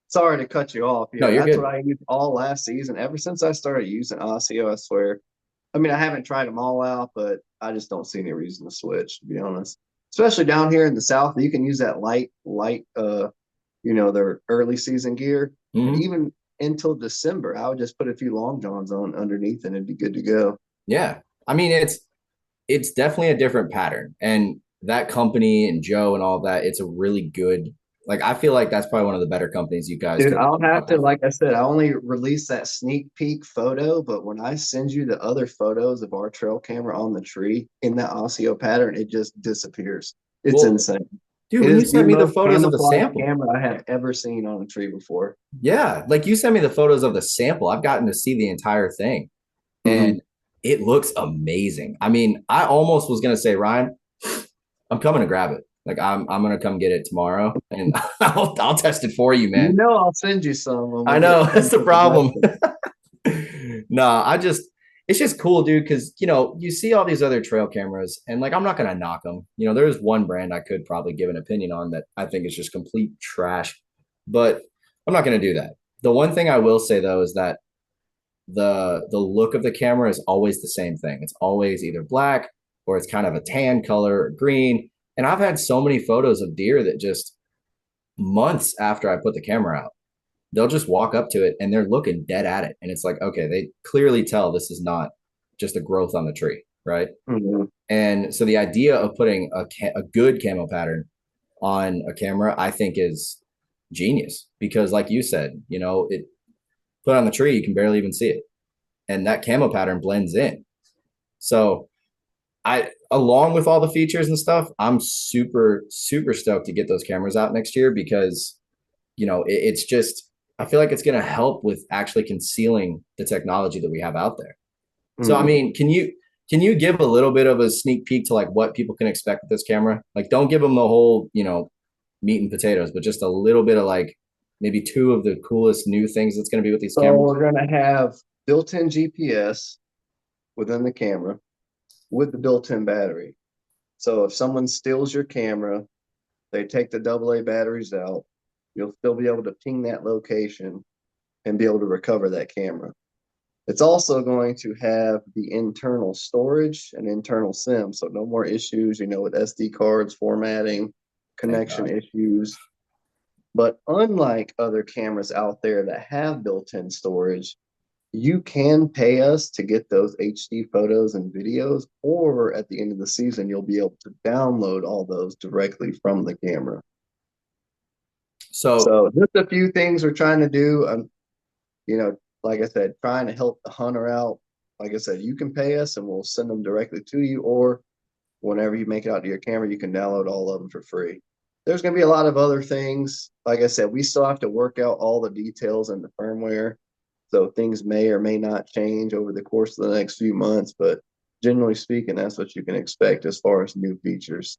Speaker 3: sorry to cut you off.
Speaker 2: No, you're
Speaker 3: that's
Speaker 2: good.
Speaker 3: what I used all last season. Ever since I started using Osseo, I swear. I mean, I haven't tried them all out, but I just don't see any reason to switch, to be honest. Especially down here in the South, you can use that light, their early season gear.
Speaker 2: Mm-hmm.
Speaker 3: And even until December, I would just put a few long johns on underneath and it'd be good to go.
Speaker 2: Yeah. I mean, it's definitely a different pattern. And that company and Joe and all that, it's a really good, like, I feel like that's probably one of the better companies you guys
Speaker 3: Dude,
Speaker 2: could
Speaker 3: I'll have to, like I said, I only released that sneak peek photo, but when I send you the other photos of our trail camera on the tree in that Osseo pattern, it just disappears. It's insane.
Speaker 2: Dude, when you sent me the photos of the sample
Speaker 3: camera I have ever seen on a tree before.
Speaker 2: Yeah, like you sent me the photos of the sample. I've gotten to see the entire thing. And it looks amazing. I mean, I almost was gonna say, Ryan, I'm coming to grab it. Like I'm gonna come get it tomorrow, and I'll test it for you, man.
Speaker 3: I'll send you some.
Speaker 2: I know that's the problem. No, it's just cool, dude. Because you see all these other trail cameras, and like I'm not gonna knock them. There's one brand I could probably give an opinion on that I think is just complete trash, but I'm not gonna do that. The one thing I will say though is that the look of the camera is always the same thing. It's always either black or it's kind of a tan color or green. And I've had so many photos of deer that just months after I put the camera out, they'll just walk up to it and they're looking dead at it. And it's like, okay, they clearly tell this is not just a growth on the tree, right?
Speaker 3: Mm-hmm.
Speaker 2: And so the idea of putting a good camo pattern on a camera, I think is genius because like you said, it put on the tree, you can barely even see it. And that camo pattern blends in. So along with all the features and stuff, I'm super, super stoked to get those cameras out next year because, it's just, I feel like it's going to help with actually concealing the technology that we have out there. So, I mean, can you give a little bit of a sneak peek to like what people can expect with this camera? Like, don't give them the whole, meat and potatoes, but just a little bit of like maybe two of the coolest new things that's going to be with these cameras.
Speaker 3: So we're going to have built-in GPS within the camera with the built-in battery. So if someone steals your camera, they take the AA batteries out, you'll still be able to ping that location and be able to recover that camera. It's also going to have the internal storage and internal SIM. So no more issues, with SD cards, formatting, connection issues. But unlike other cameras out there that have built-in storage, you can pay us to get those HD photos and videos, or at the end of the season, you'll be able to download all those directly from the camera. So just a few things we're trying to do. Like I said, trying to help the hunter out. Like I said, you can pay us and we'll send them directly to you, or whenever you make it out to your camera, you can download all of them for free. There's going to be a lot of other things. Like I said, we still have to work out all the details in the firmware. So things may or may not change over the course of the next few months, but generally speaking, that's what you can expect as far as new features.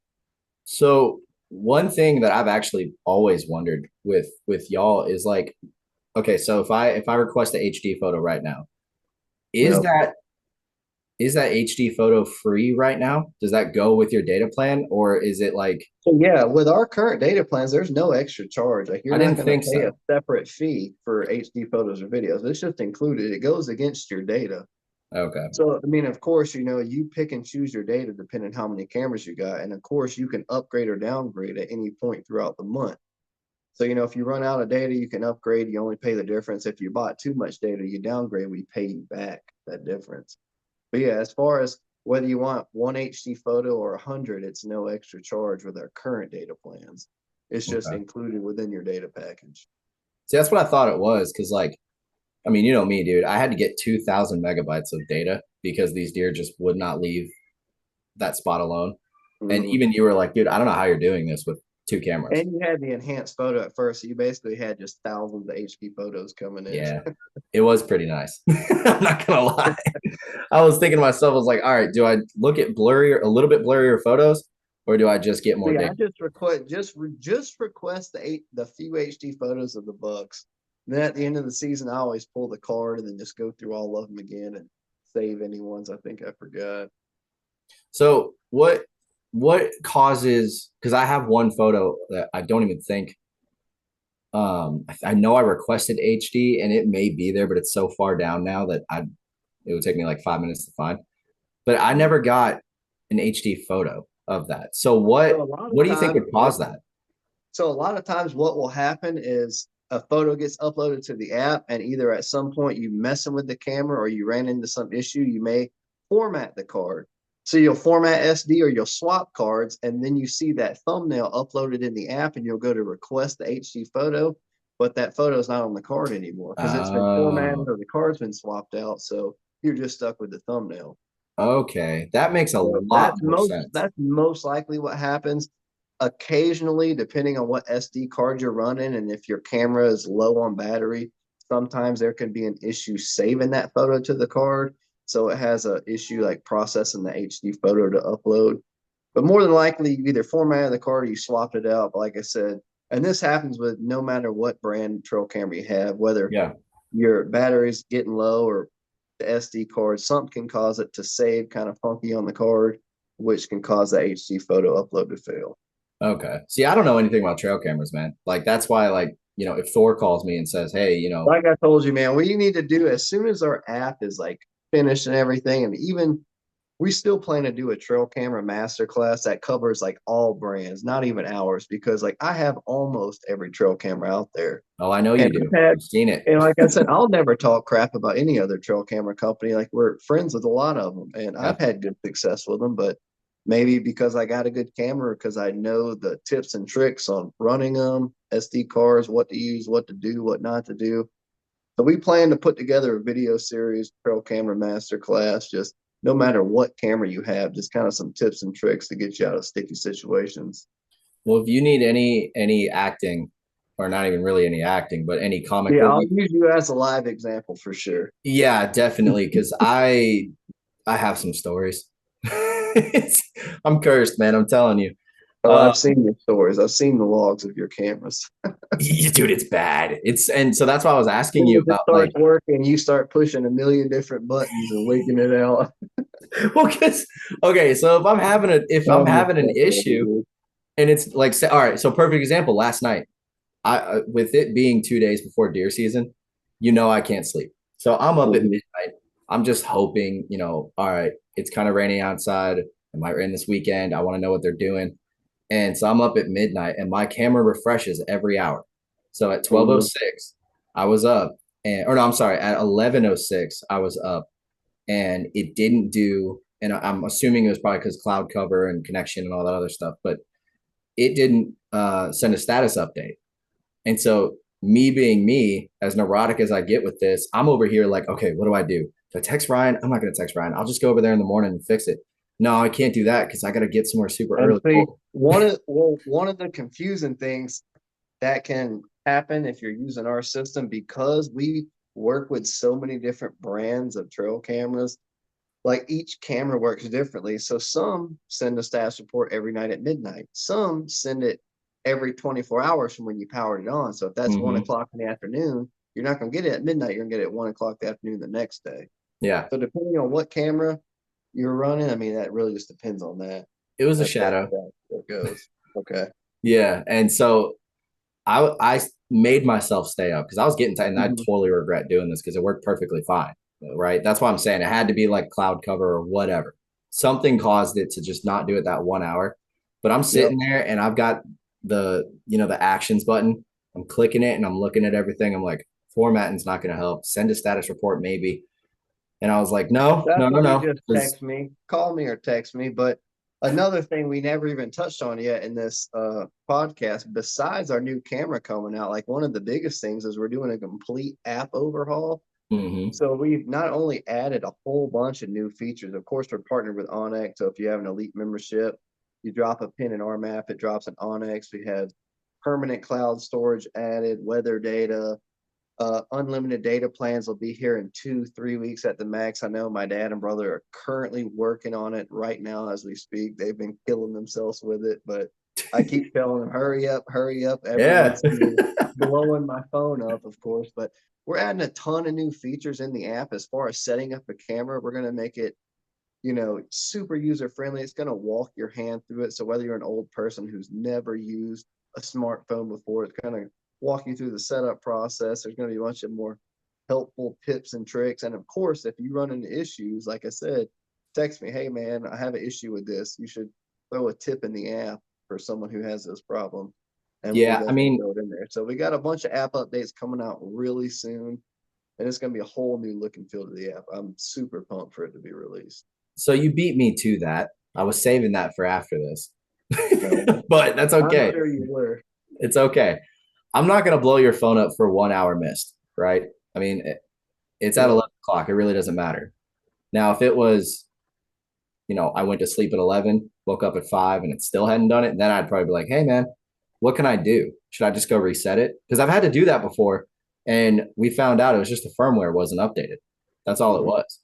Speaker 2: So one thing that I've actually always wondered with y'all is like, okay, so if I request a HD photo right now, is that HD photo free right now? Does that go with your data plan, or is it like?
Speaker 3: So yeah, with our current data plans, there's no extra charge. Like you're not going to pay a separate fee for HD photos or videos. It's just included. It goes against your data.
Speaker 2: Okay.
Speaker 3: So I mean, of course, you pick and choose your data depending on how many cameras you got, and of course, you can upgrade or downgrade at any point throughout the month. So if you run out of data, you can upgrade. You only pay the difference. If you bought too much data, you downgrade. We pay you back that difference. But yeah, as far as whether you want one HD photo or 100, it's no extra charge with our current data plans. It's just included within your data package.
Speaker 2: See, that's what I thought it was. Cause like, I mean, you know me, dude, I had to get 2,000 megabytes of data because these deer just would not leave that spot alone. Mm-hmm. And even you were like, dude, I don't know how you're doing this with 2 cameras.
Speaker 3: And you had the enhanced photo at first. So you basically had just thousands of HD photos coming in.
Speaker 2: Yeah, it was pretty nice. I'm not going to lie. I was thinking to myself, I was like, all right, do I look at a little bit blurrier photos, or do I just get more data?
Speaker 3: I just request the few HD photos of the bucks. Then at the end of the season, I always pull the card and then just go through all of them again and save any ones I think I forgot.
Speaker 2: So what causes, because I have one photo that I don't even think, I know I requested HD and it may be there, but it's so far down now that it would take me like 5 minutes to find. But I never got an HD photo of that. So what do you think would cause that?
Speaker 3: So a lot of times what will happen is a photo gets uploaded to the app, and either at some point you messing with the camera or you ran into some issue, you may format the card. So you'll format SD or you'll swap cards, and then you see that thumbnail uploaded in the app, and you'll go to request the HD photo, but that photo is not on the card anymore because it's been formatted or the card's been swapped out. So you're just stuck with the thumbnail.
Speaker 2: Okay, that makes a lot more sense.
Speaker 3: That's most likely what happens. Occasionally, depending on what SD card you're running, and if your camera is low on battery, sometimes there can be an issue saving that photo to the card. So it has an issue like processing the HD photo to upload. But more than likely, you either formatted the card or you swapped it out. But like I said, and this happens with no matter what brand trail camera you have, whether your battery's getting low or the SD card, something can cause it to save kind of funky on the card, which can cause the HD photo upload to fail.
Speaker 2: Okay. See, I don't know anything about trail cameras, man. Like, that's why, like, if Thor calls me and says, hey,
Speaker 3: like I told you, man, what you need to do as soon as our app is like finished and everything, and even we still plan to do a trail camera masterclass that covers like all brands, not even ours, because like I have almost every trail camera out there.
Speaker 2: Oh, I know you
Speaker 3: And
Speaker 2: do.
Speaker 3: I've
Speaker 2: I've seen it.
Speaker 3: and like I said, I'll never talk crap about any other trail camera company. Like we're friends with a lot of them, and
Speaker 2: Yeah.
Speaker 3: I've had good success with them. But maybe because I got a good camera, because I know the tips and tricks on running them, SD cards, what to use, what to do, what not to do. So we plan to put together a video series, trail camera masterclass, just no matter what camera you have, just kind of some tips and tricks to get you out of sticky situations.
Speaker 2: Well, if you need any acting, or not even really any acting, but any comic
Speaker 3: Yeah, I'll
Speaker 2: relief,
Speaker 3: use you as a live example for sure.
Speaker 2: yeah, definitely. Because I have some stories. I'm cursed, man. I'm telling you.
Speaker 3: Oh,
Speaker 2: Uh,
Speaker 3: I've seen your stories. I've seen the logs of your cameras.
Speaker 2: dude, it's bad. And so that's why I was asking
Speaker 3: Soon
Speaker 2: you
Speaker 3: as it
Speaker 2: about like,
Speaker 3: starts working, you start pushing a million different buttons and wigging it out.
Speaker 2: well, because okay, so if I'm
Speaker 3: I'm just
Speaker 2: having an
Speaker 3: messing with you,
Speaker 2: issue
Speaker 3: dude.
Speaker 2: and it's like, say, all right, so perfect example. Last night, with it being 2 days before deer season, I can't sleep. So I'm up at
Speaker 3: Mhm.
Speaker 2: midnight. I'm just hoping, all right, it's kind of raining outside. It might rain this weekend. I want to know what they're doing. And so I'm up at midnight and my camera refreshes every hour. So at
Speaker 3: Mhm.
Speaker 2: 12:06, I was up or no, I'm sorry, at 11:06, I was up and it didn't do, and I'm assuming it was probably because cloud cover and connection and all that other stuff, but it didn't send a status update. And so me being me, as neurotic as I get with this, I'm over here like, okay, what do I do? Do I text Ryan? I'm not going to text Ryan. I'll just go over there in the morning and fix it. No, I can't do that because I got to get somewhere super
Speaker 3: And
Speaker 2: early.
Speaker 3: see, one of the confusing things that can happen if you're using our system, because we work with so many different brands of trail cameras, like each camera works differently. So some send a status report every night at midnight. Some send it every 24 hours from when you powered it on. So if that's 1 o'clock in the afternoon, you're not going to get it at midnight. You're going to get it at 1 o'clock the afternoon the next day.
Speaker 2: Yeah,
Speaker 3: So depending on what camera you're running, I mean, that really just depends on that.
Speaker 2: it was a
Speaker 3: That's
Speaker 2: shadow.
Speaker 3: how it goes. Okay.
Speaker 2: Yeah, and so I made myself stay up because I was getting tight, and I
Speaker 3: Mhm.
Speaker 2: totally regret doing this because it worked perfectly fine. Right, that's why I'm saying it had to be like cloud cover or whatever. Something caused it to just not do it that 1 hour. But I'm
Speaker 3: Yep.
Speaker 2: sitting there and I've got the actions button. I'm clicking it and I'm looking at everything. I'm like, formatting's not going to help. Send a status report maybe. And I was like, no, no, no,
Speaker 3: Definitely
Speaker 2: no.
Speaker 3: just text me, call me or text me. But another thing we never even touched on yet in this podcast, besides our new camera coming out, like one of the biggest things is we're doing a complete app overhaul.
Speaker 2: Mm-hmm.
Speaker 3: So we've not only added a whole bunch of new features, of course, we're partnered with Onyx. So if you have an elite membership, you drop a pin in our map, it drops an Onyx. We have permanent cloud storage added, weather data, unlimited data plans will be here in 2-3 weeks at the max. I know my dad and brother are currently working on it right now as we speak. They've been killing themselves with it, but I keep telling them, hurry up, hurry up.
Speaker 2: Yeah.
Speaker 3: Everyone's blowing my phone up, of course. But we're adding a ton of new features in the app. As far as setting up a camera, we're going to make it, super user friendly. It's going to walk your hand through it. So whether you're an old person who's never used a smartphone before, it's going to walk you through the setup process. There's going to be a bunch of more helpful tips and tricks. And of course, if you run into issues, like I said, text me, hey man, I have an issue with this. You should throw a tip in the app for someone who has this problem. And we'll
Speaker 2: Yeah. I
Speaker 3: definitely
Speaker 2: mean,
Speaker 3: throw it in there. So we got a bunch of app updates coming out really soon. And it's going to be a whole new look and feel to the app. I'm super pumped for it to be released.
Speaker 2: so you beat me to that. I was saving that for after this,
Speaker 3: No,
Speaker 2: but that's
Speaker 3: I'm
Speaker 2: okay.
Speaker 3: sure you were.
Speaker 2: It's okay. I'm not going to blow your phone up for 1 hour missed, right? I mean, it's at
Speaker 3: Yep.
Speaker 2: 11 o'clock. It really doesn't matter. Now, if it was, I went to sleep at 11, woke up at 5, and it still hadn't done it, then I'd probably be like, hey, man, what can I do? Should I just go reset it? Because I've had to do that before. And we found out it was just the firmware wasn't updated. That's all it
Speaker 3: Mhm.
Speaker 2: was.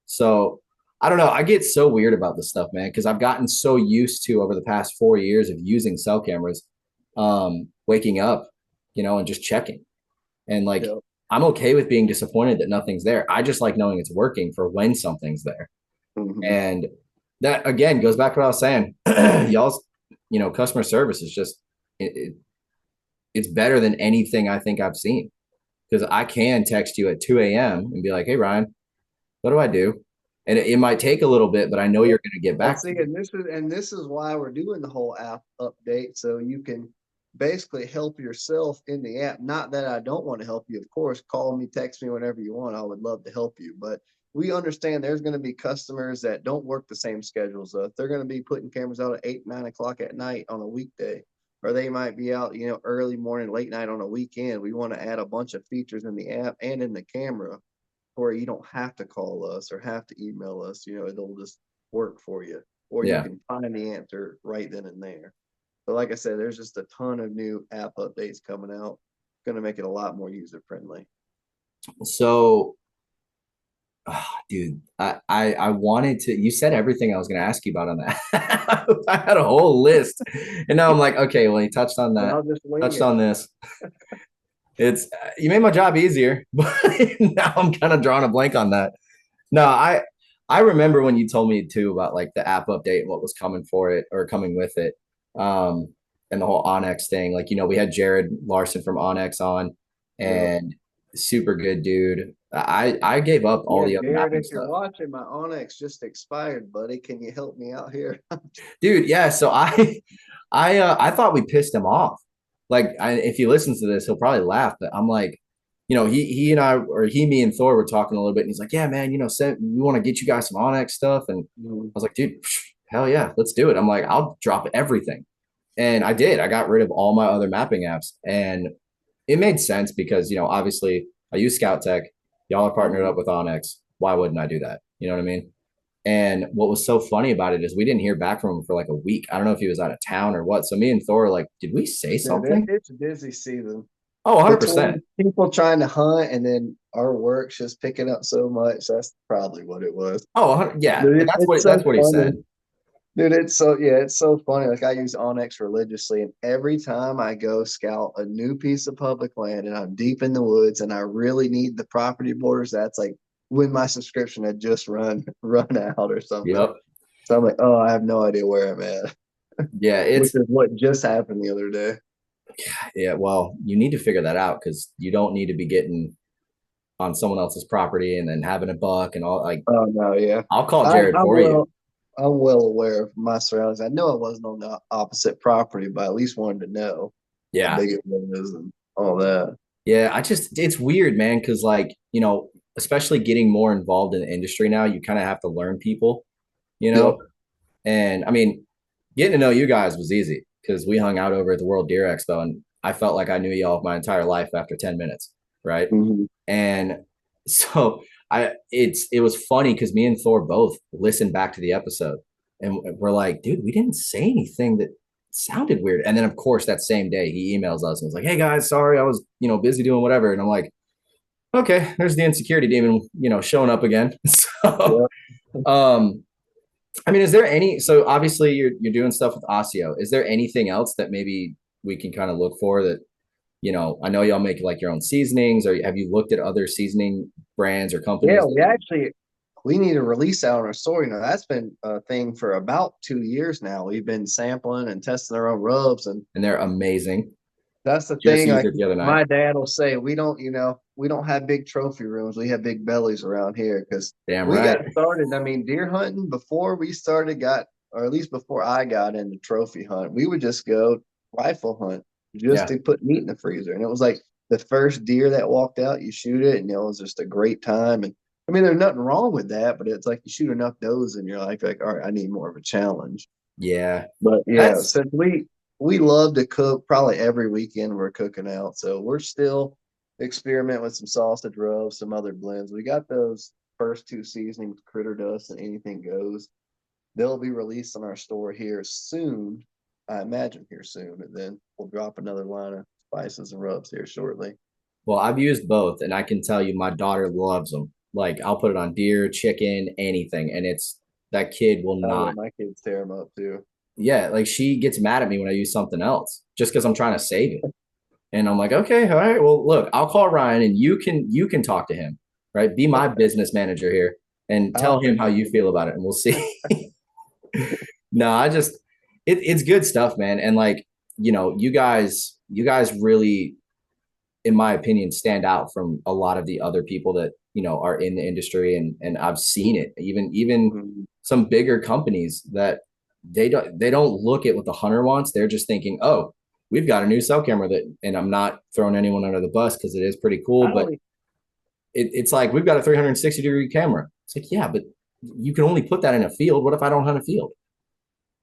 Speaker 2: So I don't know. I get so weird about this stuff, man, because I've gotten so used to over the past 4 years of using cell cameras, waking up, and just checking. And like,
Speaker 3: Yep.
Speaker 2: I'm okay with being disappointed that nothing's there. I just like knowing it's working for when something's there.
Speaker 3: Mhm.
Speaker 2: And that again goes back to what I was saying. Y'all's, customer service is just it's better than anything I think I've seen. Because I can text you at 2 a.m. and be like, hey Ryan, what do I do? And it might take a little bit, but I know you're going to get back to it.
Speaker 3: And this is why we're doing the whole app update, so you can basically help yourself in the app. Not that I don't want to help you, of course. Call me, text me whenever you want. I would love to help you, but we understand there's going to be customers that don't work the same schedules. They're going to be putting cameras out at 8, 9 o'clock at night on a weekday, or they might be out, early morning, late night on a weekend. We want to add a bunch of features in the app and in the camera where you don't have to call us or have to email us. It'll just work for you, or you can find the answer right then and there. So like I said, there's just a ton of new app updates coming out. It's going to make it a lot more user friendly.
Speaker 2: So, dude, I wanted to, you said everything I was going to ask you about on that. I had a whole list, and now I'm like, okay, well, you touched on that, touched on this. You made my job easier, but now I'm kind of drawing a blank on that. No, I remember when you told me too about like the app update and what was coming for it or coming with it. And the whole Onyx thing. Like, we had Jared Larson from Onyx on, and super good dude. I gave up all the other
Speaker 3: Jared, if
Speaker 2: stuff.
Speaker 3: you're watching, my Onyx just expired, buddy. Can you help me out here?
Speaker 2: Dude, yeah. So I thought we pissed him off. Like, if he listens to this, he'll probably laugh. But I'm like, he and I, or me and Thor were talking a little bit, and he's like, yeah, man, we want to get you guys some Onyx stuff. And I was like, dude, hell yeah, let's do it. I'm like, I'll drop everything. And I did. I got rid of all my other mapping apps, and it made sense because, obviously I use Scoutek. Y'all are partnered up with Onyx. Why wouldn't I do that? You know what I mean? And what was so funny about it is we didn't hear back from him for like a week. I don't know if he was out of town or what. So me and Thor were like, did we say something?
Speaker 3: It's a busy season.
Speaker 2: Oh, 100%.
Speaker 3: People trying to hunt, and then our work's just picking up so much. That's probably what it was.
Speaker 2: Oh, yeah. Dude, that's what he said.
Speaker 3: Dude, it's so funny. Like, I use Onyx religiously, and every time I go scout a new piece of public land and I'm deep in the woods and I really need the property borders, that's like when my subscription had just run out or something.
Speaker 2: Yep.
Speaker 3: So I'm like, oh, I have no idea where I'm at.
Speaker 2: Yeah,
Speaker 3: which is what just happened the other day.
Speaker 2: Yeah, well, you need to figure that out because you don't need to be getting on someone else's property and then having a buck and all. Like,
Speaker 3: oh no, yeah,
Speaker 2: I'll call Jared for you.
Speaker 3: I'm well aware of my surroundings. I know I wasn't on the opposite property, but I at least wanted to know how big it was and all that.
Speaker 2: Yeah, it's weird, man, because like, especially getting more involved in the industry now, you kind of have to learn people,
Speaker 3: Yep.
Speaker 2: And I mean, getting to know you guys was easy because we hung out over at the World Deer Expo, and I felt like I knew y'all my entire life after 10 minutes, right?
Speaker 3: Mm-hmm.
Speaker 2: And so it was funny because me and Thor both listened back to the episode, and we're like, dude, we didn't say anything that sounded weird. And then of course that same day he emails us and was like, hey guys, sorry, I was busy doing whatever. And I'm like, okay, there's the insecurity demon showing up again. So I mean, is there so obviously you're doing stuff with Osseo. Is there anything else that maybe we can kind of look for that, I know y'all make like your own seasonings, or have you looked at other seasoning brands or companies?
Speaker 3: Yeah, we need to release out on our store. That's been a thing for about 2 years now. We've been sampling and testing our own rubs, and
Speaker 2: they're amazing.
Speaker 3: That's the thing. Like, my dad will say, we don't have big trophy rooms. We have big bellies around here because we got started. I mean, deer hunting before we started or at least before I got into trophy hunt, we would just go rifle hunt just to put meat in the freezer. And it was like the first deer that walked out, you shoot it, and it was just a great time. And I mean, there's nothing wrong with that, but it's like you shoot enough does and you're like, all right, I need more of a challenge.
Speaker 2: Yeah.
Speaker 3: But yeah, since we love to cook, probably every weekend we're cooking out. So we're still experimenting with some sausage rubs, some other blends. We got those first 2 seasonings, Critter Dust and Anything Goes. They'll be released on our store here soon. I imagine here soon. And then we'll drop another line of spices and rubs here shortly.
Speaker 2: Well, I've used both, and I can tell you my daughter loves them. Like, I'll put it on deer, chicken, anything. And that kid will not.
Speaker 3: My kids tear them up too.
Speaker 2: Yeah, like she gets mad at me when I use something else just because I'm trying to save it. And I'm like, okay, all right, well, look, I'll call Ryan and you can talk to him, right? Be my business manager here and tell him how you feel about it, and we'll see. No, it's good stuff, man. And like, you guys really, in my opinion, stand out from a lot of the other people that are in the industry, and I've seen it. Even
Speaker 3: Mhm.
Speaker 2: some bigger companies that they don't look at what the hunter wants. They're just thinking, oh, we've got a new cell camera that, and I'm not throwing anyone under the bus because it is pretty cool,
Speaker 3: I
Speaker 2: but
Speaker 3: only
Speaker 2: it's like we've got a 360-degree camera. It's like, yeah, but you can only put that in a field. What if I don't hunt a field?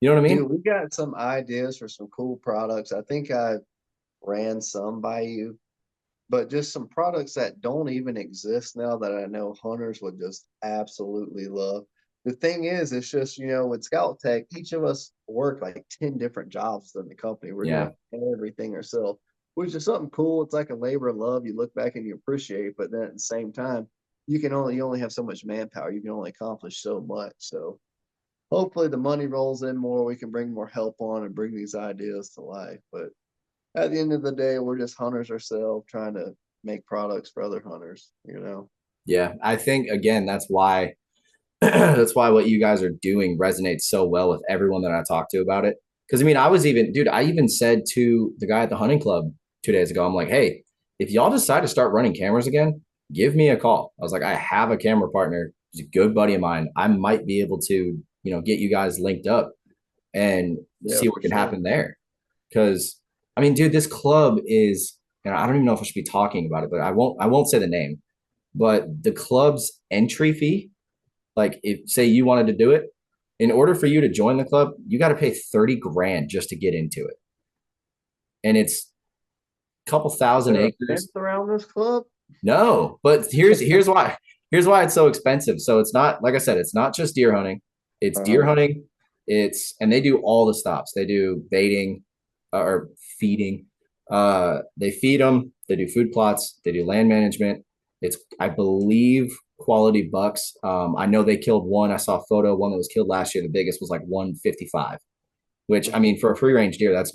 Speaker 2: You know what I mean?
Speaker 3: Dude, we got some ideas for some cool products. I think I ran some by you, but just some products that don't even exist now that I know hunters would just absolutely love. The thing is, it's just, with Scoutek, each of us work like 10 different jobs in the company. We're
Speaker 2: Yeah.
Speaker 3: doing everything ourselves, which is something cool. It's like a labor of love. You look back and you appreciate, but then at the same time, you only have so much manpower. You can only accomplish so much. So hopefully the money rolls in more. We can bring more help on and bring these ideas to life. But at the end of the day, we're just hunters ourselves trying to make products for other hunters.
Speaker 2: Yeah. I think again, that's why that's why what you guys are doing resonates so well with everyone that I talk to about it. Because I mean, I even said to the guy at the hunting club 2 days ago, I'm like, hey, if y'all decide to start running cameras again, give me a call. I was like, I have a camera partner, he's a good buddy of mine. I might be able to, get you guys linked up and
Speaker 3: Yeah,
Speaker 2: see
Speaker 3: for
Speaker 2: what can
Speaker 3: sure.
Speaker 2: happen there. Because I mean, dude, this club is, and I don't even know if I should be talking about it, but I won't say the name. But the club's entry fee, like if say you wanted to do it, in order for you to join the club, you got to pay 30 grand just to get into it. And it's a couple
Speaker 3: Is
Speaker 2: thousand
Speaker 3: there a fence
Speaker 2: acres.
Speaker 3: around this club?
Speaker 2: No, but here's why it's so expensive. So it's not, like I said, it's not just deer hunting. It's deer
Speaker 3: Uh-huh.
Speaker 2: hunting. And they do all the stops. They do baiting, or feeding. They feed them. They do food plots. They do land management. It's, I believe, quality bucks. I know they killed one. I saw a photo. One that was killed last year. The biggest was like 155, which I mean, for a free range deer, that's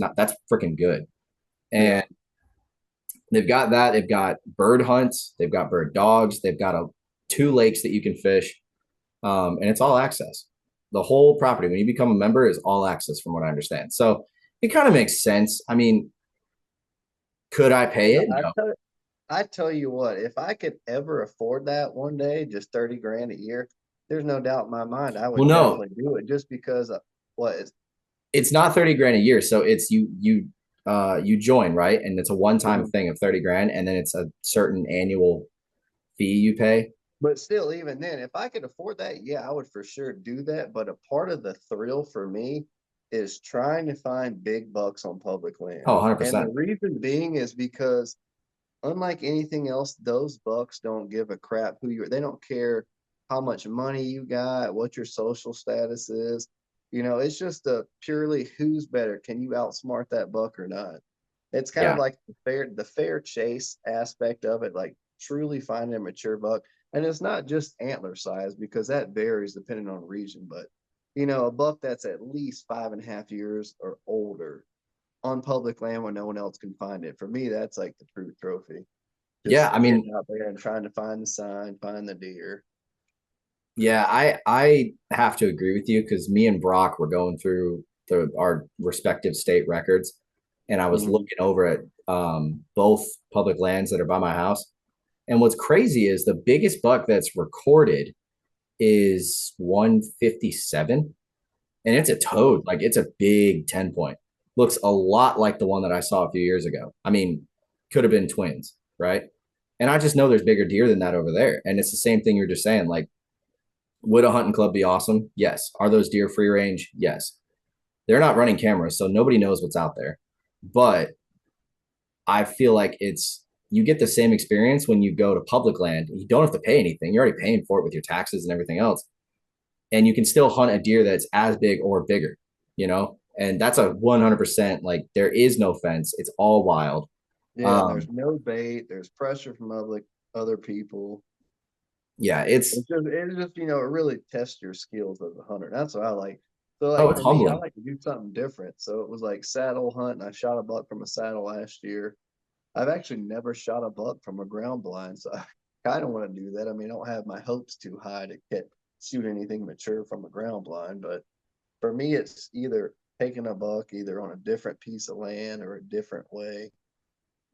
Speaker 2: freaking good.
Speaker 3: Yeah.
Speaker 2: And they've got that. They've got bird hunts. They've got bird dogs. They've got two lakes that you can fish, and it's all access. The whole property, when you become a member, is all access, from what I understand. So it kind of makes sense. I mean, could I pay it?
Speaker 3: I
Speaker 2: No.
Speaker 3: tell, I tell you what, if I could ever afford that one day, just 30 grand a year, there's no doubt in my mind I
Speaker 2: Well,
Speaker 3: would
Speaker 2: no,
Speaker 3: definitely do it just because of what is.
Speaker 2: it's not 30 grand a year. So it's you join, right? And it's a one-time thing of 30 grand, and then it's a certain annual fee you pay.
Speaker 3: But still, even then, if I could afford that, yeah, I would for sure do that. But a part of the thrill for me is trying to find big bucks on public land.
Speaker 2: Oh,
Speaker 3: And the
Speaker 2: 100%.
Speaker 3: reason being is because unlike anything else, those bucks don't give a crap who you are. They don't care how much money you got, what your social status is. It's just a purely who's better. Can you outsmart that buck or not? It's kind of
Speaker 2: Yeah.
Speaker 3: like the fair chase aspect of it, like truly finding a mature buck. And it's not just antler size because that varies depending on region, but a buck that's at least 5.5 years or older on public land when no one else can find it. For me, that's like the true trophy.
Speaker 2: Yeah.
Speaker 3: Just
Speaker 2: I
Speaker 3: getting
Speaker 2: mean,
Speaker 3: out there and trying to find the sign, find the deer.
Speaker 2: yeah, I have to agree with you because me and Brock were going through our respective state records, and I was
Speaker 3: Mhm.
Speaker 2: looking over at both public lands that are by my house. And what's crazy is the biggest buck that's recorded is 157, and it's a
Speaker 3: Wow.
Speaker 2: toad. Like it's a big 10 point. Looks a lot like the one that I saw a few years ago. I mean, could have been twins, right? And I just know there's bigger deer than that over there. And it's the same thing you're just saying. Like, would a hunting club be awesome? Yes. Are those deer free range? Yes. They're not running cameras, so nobody knows what's out there. But I feel like you get the same experience when you go to public land. You don't have to pay anything. You're already paying for it with your taxes and everything else. And you can still hunt a deer that's as big or bigger, And that's a 100%, like there is no fence. It's all wild.
Speaker 3: Yeah, and there's
Speaker 2: Um,
Speaker 3: no bait. There's pressure from other people.
Speaker 2: yeah, it's
Speaker 3: It really tests your skills as a hunter. That's what I like. So
Speaker 2: oh,
Speaker 3: like
Speaker 2: it's
Speaker 3: for me, I
Speaker 2: humbling.
Speaker 3: like to do something different. So it was like saddle hunt, and I shot a buck from a saddle last year. I've actually never shot a buck from a ground blind, so I kind of want to do that. I mean, I don't have my hopes too high to shoot anything mature from a ground blind, but for me, it's either taking a buck either on a different piece of land or a different way.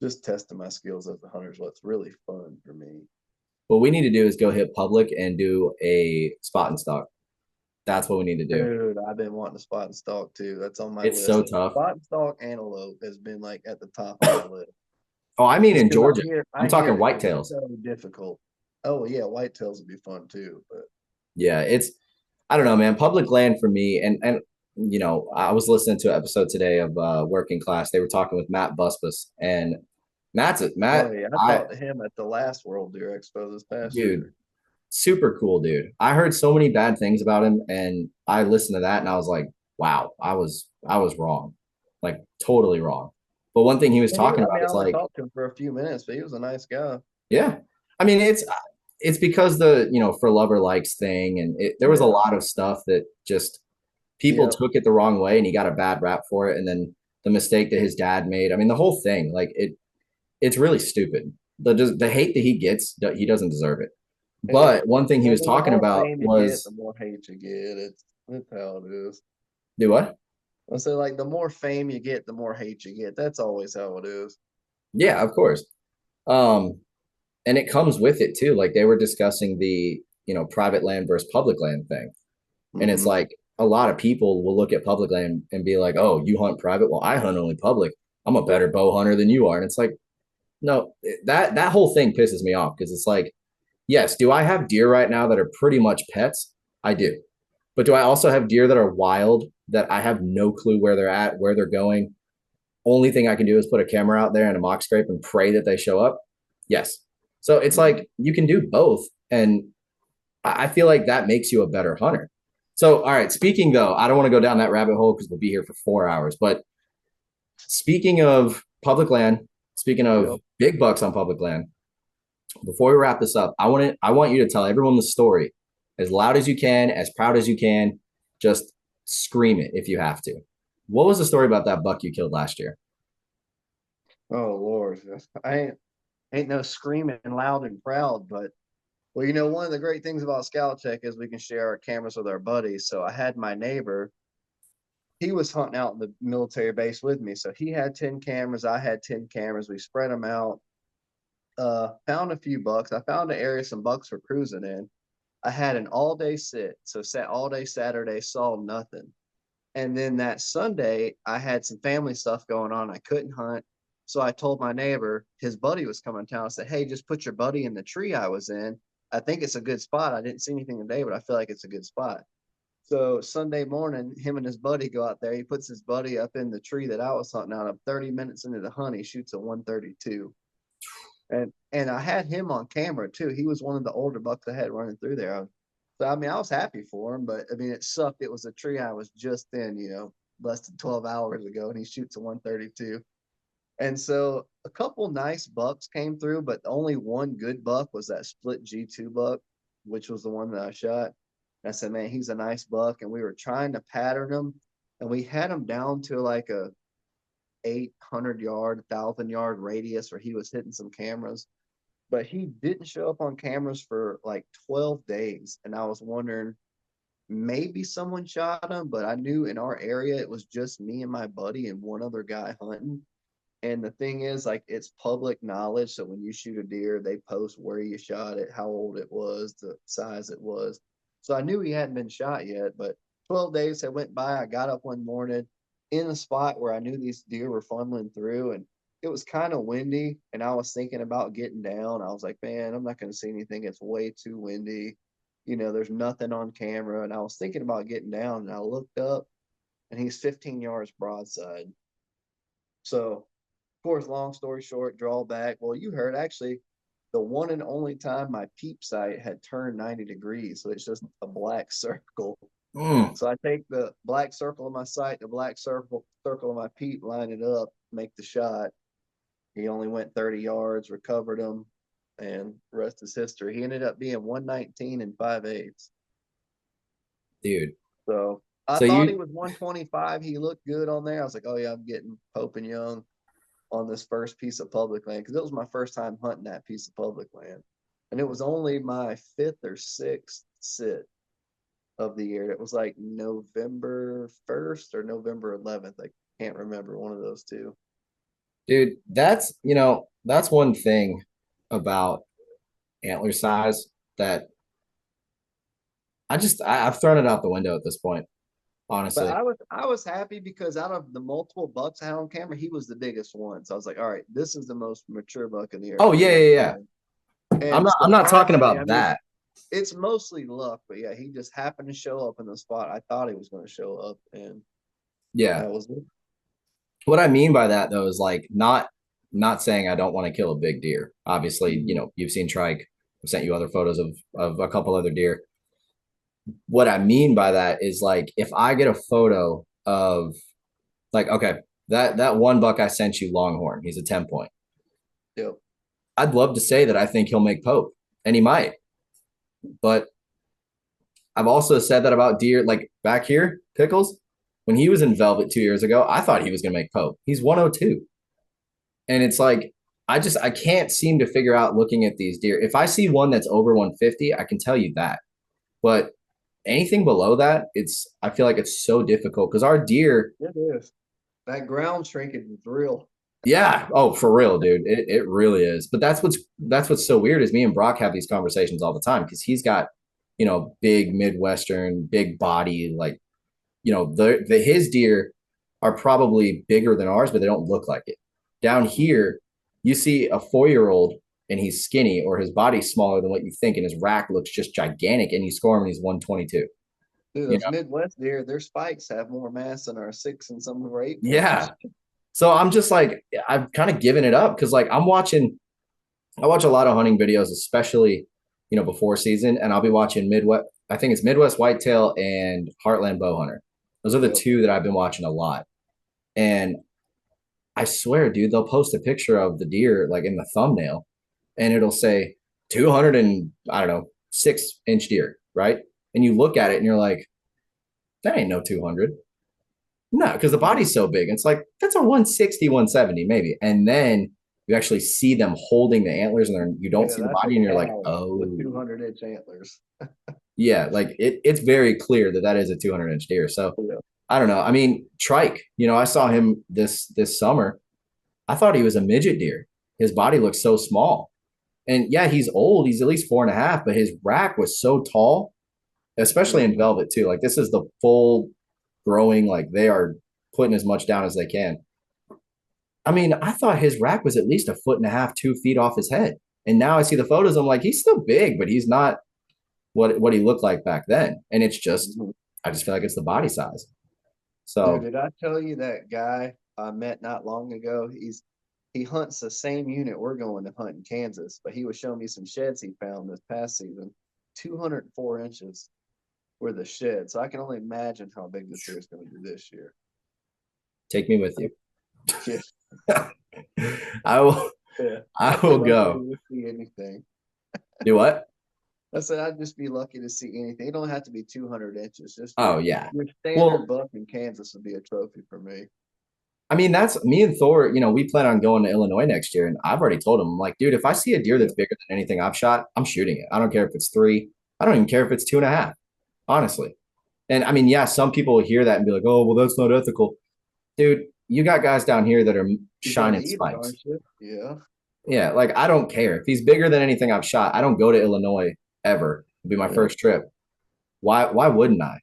Speaker 3: Just testing my skills as a hunter is what's really fun for me.
Speaker 2: What we need to do is go hit public and do a spot and stock. That's what we need to do.
Speaker 3: Dude, I've been wanting to spot and stalk too. That's on my
Speaker 2: It's
Speaker 3: list.
Speaker 2: so tough.
Speaker 3: Spot and stalk antelope has been like at the top of my list.
Speaker 2: Oh, I mean in
Speaker 3: Just 'cause
Speaker 2: Georgia. I'm
Speaker 3: I
Speaker 2: talking
Speaker 3: hear it's
Speaker 2: whitetails.
Speaker 3: so difficult. Oh yeah, whitetails would be fun too. But
Speaker 2: Yeah, I don't know, man. Public land for me, and you know, I was listening to an episode today of Working Class. They were talking with Matt Busbus, and Matt.
Speaker 3: oh yeah, I
Speaker 2: I
Speaker 3: talked to him at the last World Deer Expo this past
Speaker 2: Dude,
Speaker 3: year.
Speaker 2: super cool dude. I heard so many bad things about him, and I listened to that, and I was like, wow, I was wrong, like totally wrong. But one thing he was
Speaker 3: And he,
Speaker 2: talking
Speaker 3: I
Speaker 2: about
Speaker 3: mean, I
Speaker 2: is
Speaker 3: only
Speaker 2: like,
Speaker 3: talked to him for a few minutes, but he was a nice guy.
Speaker 2: yeah, I mean it's because the for lover likes thing, and there was a
Speaker 3: Yeah,
Speaker 2: lot of stuff that just people
Speaker 3: yeah.
Speaker 2: took it the wrong way, and he got a bad rap for it, and then the mistake that his dad made. I mean, the whole thing, like it's really stupid. The hate that he gets, he doesn't deserve it.
Speaker 3: It is.
Speaker 2: But one thing he
Speaker 3: I
Speaker 2: was
Speaker 3: mean, the
Speaker 2: talking
Speaker 3: more
Speaker 2: about
Speaker 3: fame you get, the
Speaker 2: was
Speaker 3: more hate you get. It's how it is.
Speaker 2: do what?
Speaker 3: I say like the more fame you get, the more hate you get. That's always how it is.
Speaker 2: Yeah, of course. Um, and it comes with it too. Like they were discussing the, private land versus public land thing. And it's
Speaker 3: Mm-hmm.
Speaker 2: like a lot of people will look at public land and be like, oh, you hunt private? Well, I hunt only public. I'm a better bow hunter than you are. And it's like, no, that whole thing pisses me off because it's like, yes, do I have deer right now that are pretty much pets? I do. But do I also have deer that are wild that I have no clue where they're at, where they're going? Only thing I can do is put a camera out there and a mock scrape and pray that they show up. Yes. So it's like you can do both. And I feel like that makes you a better hunter. So, all right. Speaking though, I don't want to go down that rabbit hole because we'll be here for 4 hours. But speaking of public land, speaking of
Speaker 3: Yep.
Speaker 2: big bucks on public land, before we wrap this up, I want you to tell everyone the story as loud as you can, as proud as you can. Just scream it if you have to. What was the story about that buck you killed last year?
Speaker 3: Oh Lord, I ain't no screaming loud and proud, but well, one of the great things about Scoutek is we can share our cameras with our buddies. So I had my neighbor, he was hunting out in the military base with me. So he had 10 cameras, I had 10 cameras. We spread them out. Found a few bucks. I found an area some bucks were cruising in. I had an all day sit. So sat all day Saturday, saw nothing. And then that Sunday, I had some family stuff going on. I couldn't hunt. So I told my neighbor, his buddy was coming to town. I said, hey, just put your buddy in the tree I was in. I think it's a good spot. I didn't see anything today, but I feel like it's a good spot. So Sunday morning, him and his buddy go out there. He puts his buddy up in the tree that I was hunting out of. 30 minutes into the hunt, he shoots a 132. And I had him on camera too. He was one of the older bucks I had running through there. So I mean, I was happy for him, but I mean, it sucked. It was a tree I was just in, less than 12 hours ago, and he shoots a 132. And so a couple nice bucks came through, but only one good buck was that split G2 buck, which was the one that I shot. And I said, man, he's a nice buck. And we were trying to pattern him, and we had him down to like a 800-yard, 1,000-yard radius where he was hitting some cameras. But he didn't show up on cameras for like 12 days. And I was wondering, maybe someone shot him, but I knew in our area it was just me and my buddy and one other guy hunting. And the thing is, like, it's public knowledge. So when you shoot a deer, they post where you shot it, how old it was, the size it was. So I knew he hadn't been shot yet, but 12 days had went by. I got up one morning in a spot where I knew these deer were funneling through, and it was kind of windy. And I was thinking about getting down. I was like, man, I'm not going to see anything. It's way too windy. There's nothing on camera. And I was thinking about getting down, and I looked up, and he's 15 yards broadside. So of course, long story short, draw back. Well, you heard actually the one and only time my peep sight had turned 90 degrees. So it's just a black circle.
Speaker 2: Mm.
Speaker 3: So I take the black circle of my sight, the black circle of my peep, line it up, make the shot. He only went 30 yards, recovered him, and the rest is history. He ended up being 119 and 5/8.
Speaker 2: Dude.
Speaker 3: So I
Speaker 2: So
Speaker 3: thought he
Speaker 2: you
Speaker 3: was 125. He looked good on there. I was like, oh yeah, I'm getting Pope and Young on this first piece of public land because it was my first time hunting that piece of public land. And it was only my 5th or 6th sit of the year. It was like November 1st or November 11th. I can't remember, one of those two.
Speaker 2: Dude, that's one thing about antler size that I've thrown it out the window at this point,
Speaker 3: But
Speaker 2: honestly.
Speaker 3: I was happy because out of the multiple bucks I had on camera, he was the biggest one. So I was like, all right, this is the most mature buck in the area.
Speaker 2: Oh yeah, yeah, yeah.
Speaker 3: And
Speaker 2: I'm not talking
Speaker 3: surprisingly,
Speaker 2: about that.
Speaker 3: it's mostly luck, but yeah, he just happened to show up in the spot I thought he was going to show up, and
Speaker 2: Yeah.
Speaker 3: that was it.
Speaker 2: What I mean by that though is like not saying I don't want to kill a big deer. Obviously, you know, you've seen trike. I've sent you other photos of a couple other deer. What I mean by that is like if I get a photo of like, okay, that one buck I sent you, Longhorn, he's a 10 point.
Speaker 3: Yep.
Speaker 2: I'd love to say that I think he'll make Pope, and he might. But I've also said that about deer, like back here, Pickles, when he was in Velvet 2 years ago, I thought he was going to make Pope. He's 102. And it's like, I can't seem to figure out looking at these deer. If I see one that's over 150, I can tell you that. But anything below that, I feel like it's so difficult because our deer.
Speaker 3: It is. That ground shrinkage is real.
Speaker 2: Yeah. Oh, for real, dude. It really is. But that's what's so weird is me and Brock have these conversations all the time because he's got, you know, big Midwestern, big body, like, you know, his deer are probably bigger than ours, but they don't look like it. Down here, you see a 4-year-old and he's skinny or his body's smaller than what you think, and his rack looks just gigantic, and you score him and he's 122.
Speaker 3: Dude, those Midwest deer, their spikes have more mass than our 6 and some of our 8 points.
Speaker 2: Yeah. So I'm just like, I've kind of given it up because like I watch a lot of hunting videos, especially, you know, before season, and I'll be watching Midwest. I think it's Midwest Whitetail and Heartland Bowhunter. Those are the two that I've been watching a lot. And I swear, dude, they'll post a picture of the deer like in the thumbnail and it'll say 200 and I don't know, 6-inch deer, right? And you look at it and you're like, that ain't no 200. No, because the body's so big. It's like, that's a 160, 170 maybe. And then you actually see them holding the antlers and you don't see the body and you're like, oh.
Speaker 3: With 200-inch antlers.
Speaker 2: Yeah, like it's very clear that is a 200-inch deer. So I don't know. I mean, trike, you know, I saw him this summer. I thought he was a midget deer. His body looks so small. And yeah, he's old. He's at least 4.5, but his rack was so tall, especially in velvet too. Like this is the full growing, like they are putting as much down as they can. I mean, I thought his rack was at least 1.5 feet, 2 feet off his head. And now I see the photos. I'm like, he's still big, but he's not what he looked like back then. And it's just, I just feel like it's the body size. So
Speaker 3: dude, did I tell you that guy I met not long ago? He hunts the same unit we're going to hunt in Kansas, but he was showing me some sheds he found this past season. 204 inches were the sheds. So I can only imagine how big this deer is going to be this year.
Speaker 2: Take me with you.
Speaker 3: Yeah.
Speaker 2: I will. Yeah. I will go.
Speaker 3: See anything?
Speaker 2: Do what?
Speaker 3: I said I'd just be lucky to see anything. It don't have to be 200 inches. Just
Speaker 2: yeah.
Speaker 3: Your standard buck in Kansas would be a trophy for me.
Speaker 2: I mean, that's me and Thor. You know, we plan on going to Illinois next year, and I've already told him, I'm like, dude, if I see a deer that's bigger than anything I've shot, I'm shooting it. I don't care if it's 3. I don't even care if it's 2.5. Honestly. And I mean, yeah, some people will hear that and be like, oh, well, that's not ethical. Dude, you got guys down here that are shining spikes.
Speaker 3: Yeah.
Speaker 2: Yeah, like I don't care. If he's bigger than anything I've shot, I don't go to Illinois ever. It'll be my first trip. Why wouldn't I?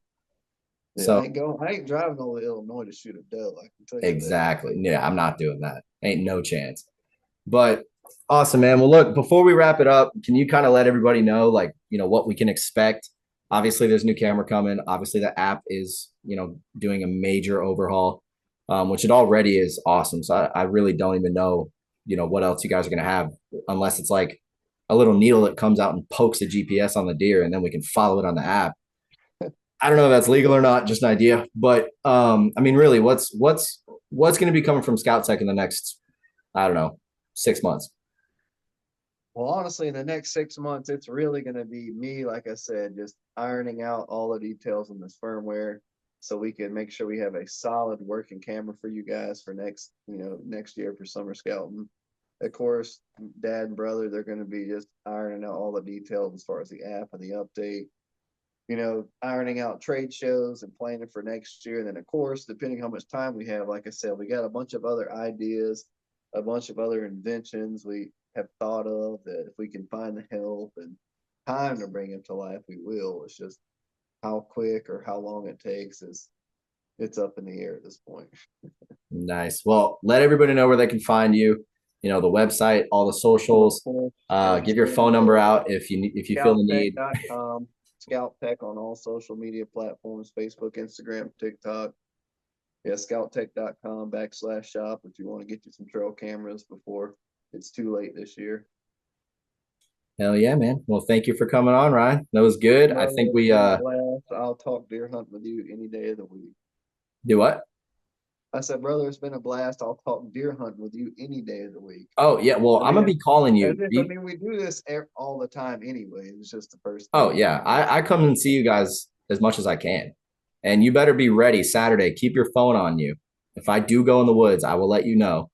Speaker 3: Yeah, so I ain't driving over to Illinois to shoot a doe. I can tell you
Speaker 2: exactly. That. Yeah, I'm not doing that. Ain't no chance. But awesome, man. Well, look, before we wrap it up, can you kind of let everybody know, like, you know, what we can expect? Obviously, there's a new camera coming. Obviously, the app is, you know, doing a major overhaul, which it already is awesome. So I really don't even know, you know, what else you guys are going to have, unless it's like a little needle that comes out and pokes a GPS on the deer, and then we can follow it on the app. I don't know if that's legal or not, just an idea. But I mean, really, what's going to be coming from Scoutek in the next, I don't know, 6 months?
Speaker 3: Well, honestly, in the next 6 months, it's really going to be me, like I said, just ironing out all the details in this firmware so we can make sure we have a solid working camera for you guys for next year for summer scouting. Of course, dad and brother, they're going to be just ironing out all the details as far as the app and the update, you know, ironing out trade shows and planning for next year. And then, of course, depending how much time we have, like I said, we got a bunch of other ideas, a bunch of other inventions. have thought of, that if we can find the help and time to bring him to life, we will. It's just how quick or how long it takes it's up in the air at this point.
Speaker 2: Nice. Well, let everybody know where they can find you. You know, the website, all the socials. Give your phone number out if you feel the need.
Speaker 3: Scoutek on all social media platforms: Facebook, Instagram, TikTok. Yeah, Scoutek.com/shop if you want to get you some trail cameras before it's too late this year.
Speaker 2: Hell yeah, man. Well, thank you for coming on, Ryan. That was good. I think we
Speaker 3: I'll talk deer hunt with you any day of the week.
Speaker 2: Do what?
Speaker 3: I said, brother, it's been a blast. I'll talk deer hunt with you any day of the week.
Speaker 2: Oh yeah, well, I'm gonna be calling you.
Speaker 3: I mean, we do this all the time anyway. It's just the first.
Speaker 2: Oh yeah, I come and see you guys as much as I can, and you better be ready Saturday. Keep your phone on you. If I do go in the woods, I will let you know,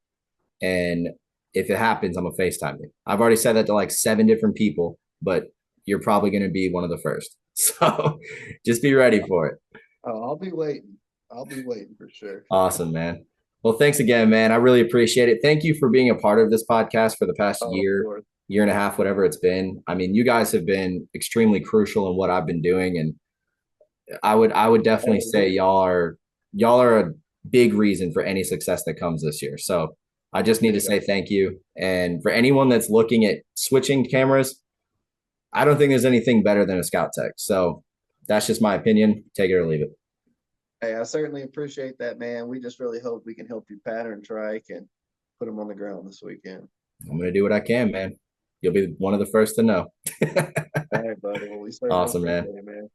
Speaker 2: and if it happens, I'm gonna FaceTime you. I've already said that to like 7 different people, but you're probably gonna be one of the first. So just be ready for it.
Speaker 3: Oh, I'll be waiting. I'll be waiting for sure.
Speaker 2: Awesome, man. Well, thanks again, man. I really appreciate it. Thank you for being a part of this podcast for the past year and a half, whatever it's been. I mean, you guys have been extremely crucial in what I've been doing. And I would definitely say y'all are a big reason for any success that comes this year. So I just need to say thank you. And for anyone that's looking at switching cameras, I don't think there's anything better than a Scoutek. So that's just my opinion. Take it or leave it.
Speaker 3: Hey, I certainly appreciate that, man. We just really hope we can help you pattern trike and put them on the ground this weekend.
Speaker 2: I'm going to do what I can, man. You'll be one of the first to know.
Speaker 3: All right, buddy. Well, we certainly
Speaker 2: awesome, man.
Speaker 3: Man.